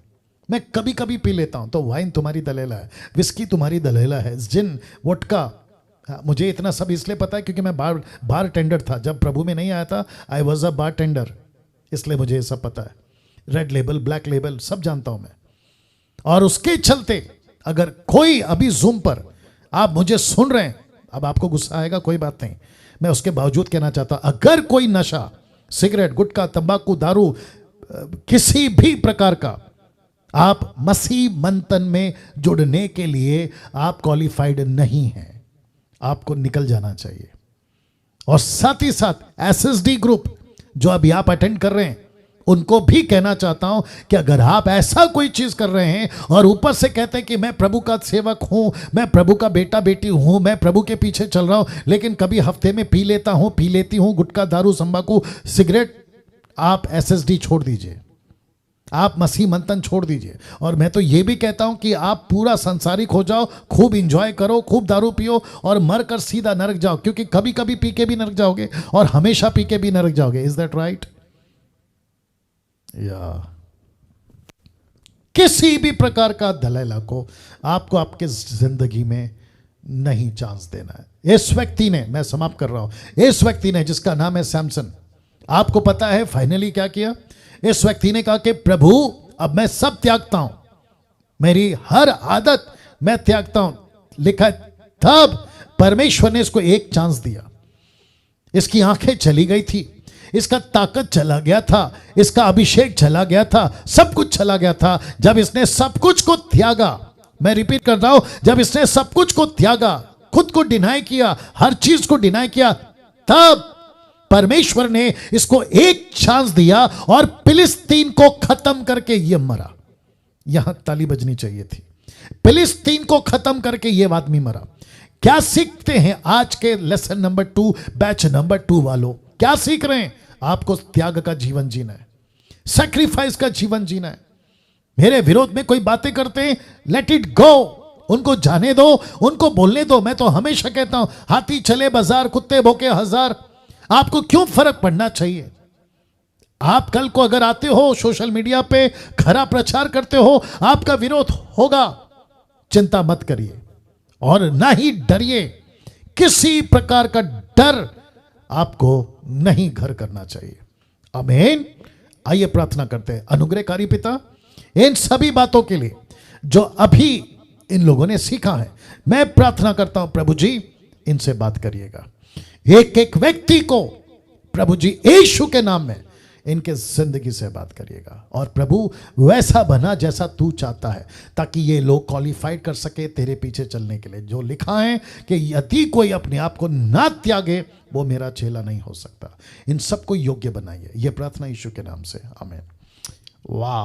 मैं कभी कभी पी लेता हूं। तो वाइन तुम्हारी दलेला है, विस्की तुम्हारी दलेला है, जिन, वोडका। मुझे इतना सब इसलिए पता है क्योंकि मैं बार टेंडर था जब प्रभु में नहीं आया था। I was a bar tender, इसलिए मुझे ये सब पता है। रेड लेबल, ब्लैक लेबल सब जानता हूं मैं। और उसके चलते अगर कोई अभी जूम पर आप मुझे सुन रहे हैं, अब आपको गुस्सा आएगा, कोई बात नहीं, मैं उसके बावजूद कहना चाहता, अगर कोई नशा, सिगरेट, गुटखा, तंबाकू, दारू, किसी भी प्रकार का आप मसीह मंथन में जुड़ने के लिए आप क्वालिफाइड नहीं हैं, आपको निकल जाना चाहिए। और साथ ही साथ एसएसडी ग्रुप जो अभी आप अटेंड कर रहे हैं, उनको भी कहना चाहता हूं कि अगर आप ऐसा कोई चीज कर रहे हैं और ऊपर से कहते हैं कि मैं प्रभु का सेवक हूं, मैं प्रभु का बेटा बेटी हूं, मैं प्रभु के पीछे चल रहा हूं, लेकिन कभी हफ्ते में पी लेती हूं गुटखा, दारू, तंबाकू, सिगरेट, आप एसएसडी छोड़ दीजिए, आप मसीह मंथन छोड़ दीजिए। और मैं तो ये भी कहता हूं कि आप पूरा संसारिक हो जाओ, खूब इंजॉय करो, खूब दारू पियो और मर कर सीधा नरक जाओ, क्योंकि कभी कभी पी के भी नरक जाओगे और हमेशा पी के भी नरक जाओगे। Is that right? या किसी भी प्रकार का दलाला को आपको आपके जिंदगी में नहीं चांस देना है। इस व्यक्ति ने, मैं समाप्त कर रहा हूं, इस व्यक्ति ने जिसका नाम है सैमसन, आपको पता है फाइनली क्या किया? इस व्यक्ति ने कहा कि प्रभु अब मैं सब त्यागता हूं, मेरी हर आदत मैं त्यागता हूं। लिखा तब परमेश्वर ने इसको एक चांस दिया। इसकी आंखें चली गई थी, इसका ताकत चला गया था, इसका अभिषेक चला गया था, सब कुछ चला गया था। जब इसने सब कुछ को त्यागा, मैं रिपीट कर रहा हूं, जब इसने सब कुछ को त्यागा, खुद को डिनाई किया, हर चीज को डिनाई किया, तब परमेश्वर ने इसको एक चांस दिया और फिलिस्तीन को खत्म करके ये मरा। यहां ताली बजनी चाहिए थी। फिलिस्तीन को खत्म करके ये आदमी मरा। क्या सीखते हैं आज के लेसन नंबर 2, बैच नंबर 2 वालों? क्या सीख रहे हैं? आपको त्याग का जीवन जीना है, सैक्रिफाइस का जीवन जीना है। मेरे विरोध में कोई बातें करते हैं, लेट इट गो, उनको जाने दो, उनको बोलने दो। मैं तो हमेशा कहता हूं, हाथी चले बाजार, कुत्ते भौंके हजार। आपको क्यों फर्क पड़ना चाहिए? आप कल को अगर आते हो सोशल मीडिया पे खरा प्रचार करते हो, आपका विरोध होगा, चिंता मत करिए और ना ही डरिए। किसी प्रकार का डर आपको नहीं घर करना चाहिए। आमीन। आइए प्रार्थना करते हैं। अनुग्रहकारी पिता, इन सभी बातों के लिए जो अभी इन लोगों ने सीखा है, मैं प्रार्थना करता हूं प्रभु जी इनसे बात करिएगा। एक एक व्यक्ति को प्रभु जी यीशु के नाम में इनके जिंदगी से बात करिएगा और प्रभु वैसा बना जैसा तू चाहता है, ताकि ये लोग क्वालिफाइड कर सके तेरे पीछे चलने के लिए। जो लिखा है कि यदि कोई अपने आप को ना त्यागे वो मेरा चेला नहीं हो सकता। इन सबको योग्य बनाइए, ये प्रार्थना यीशु के नाम से, आमीन। वाह।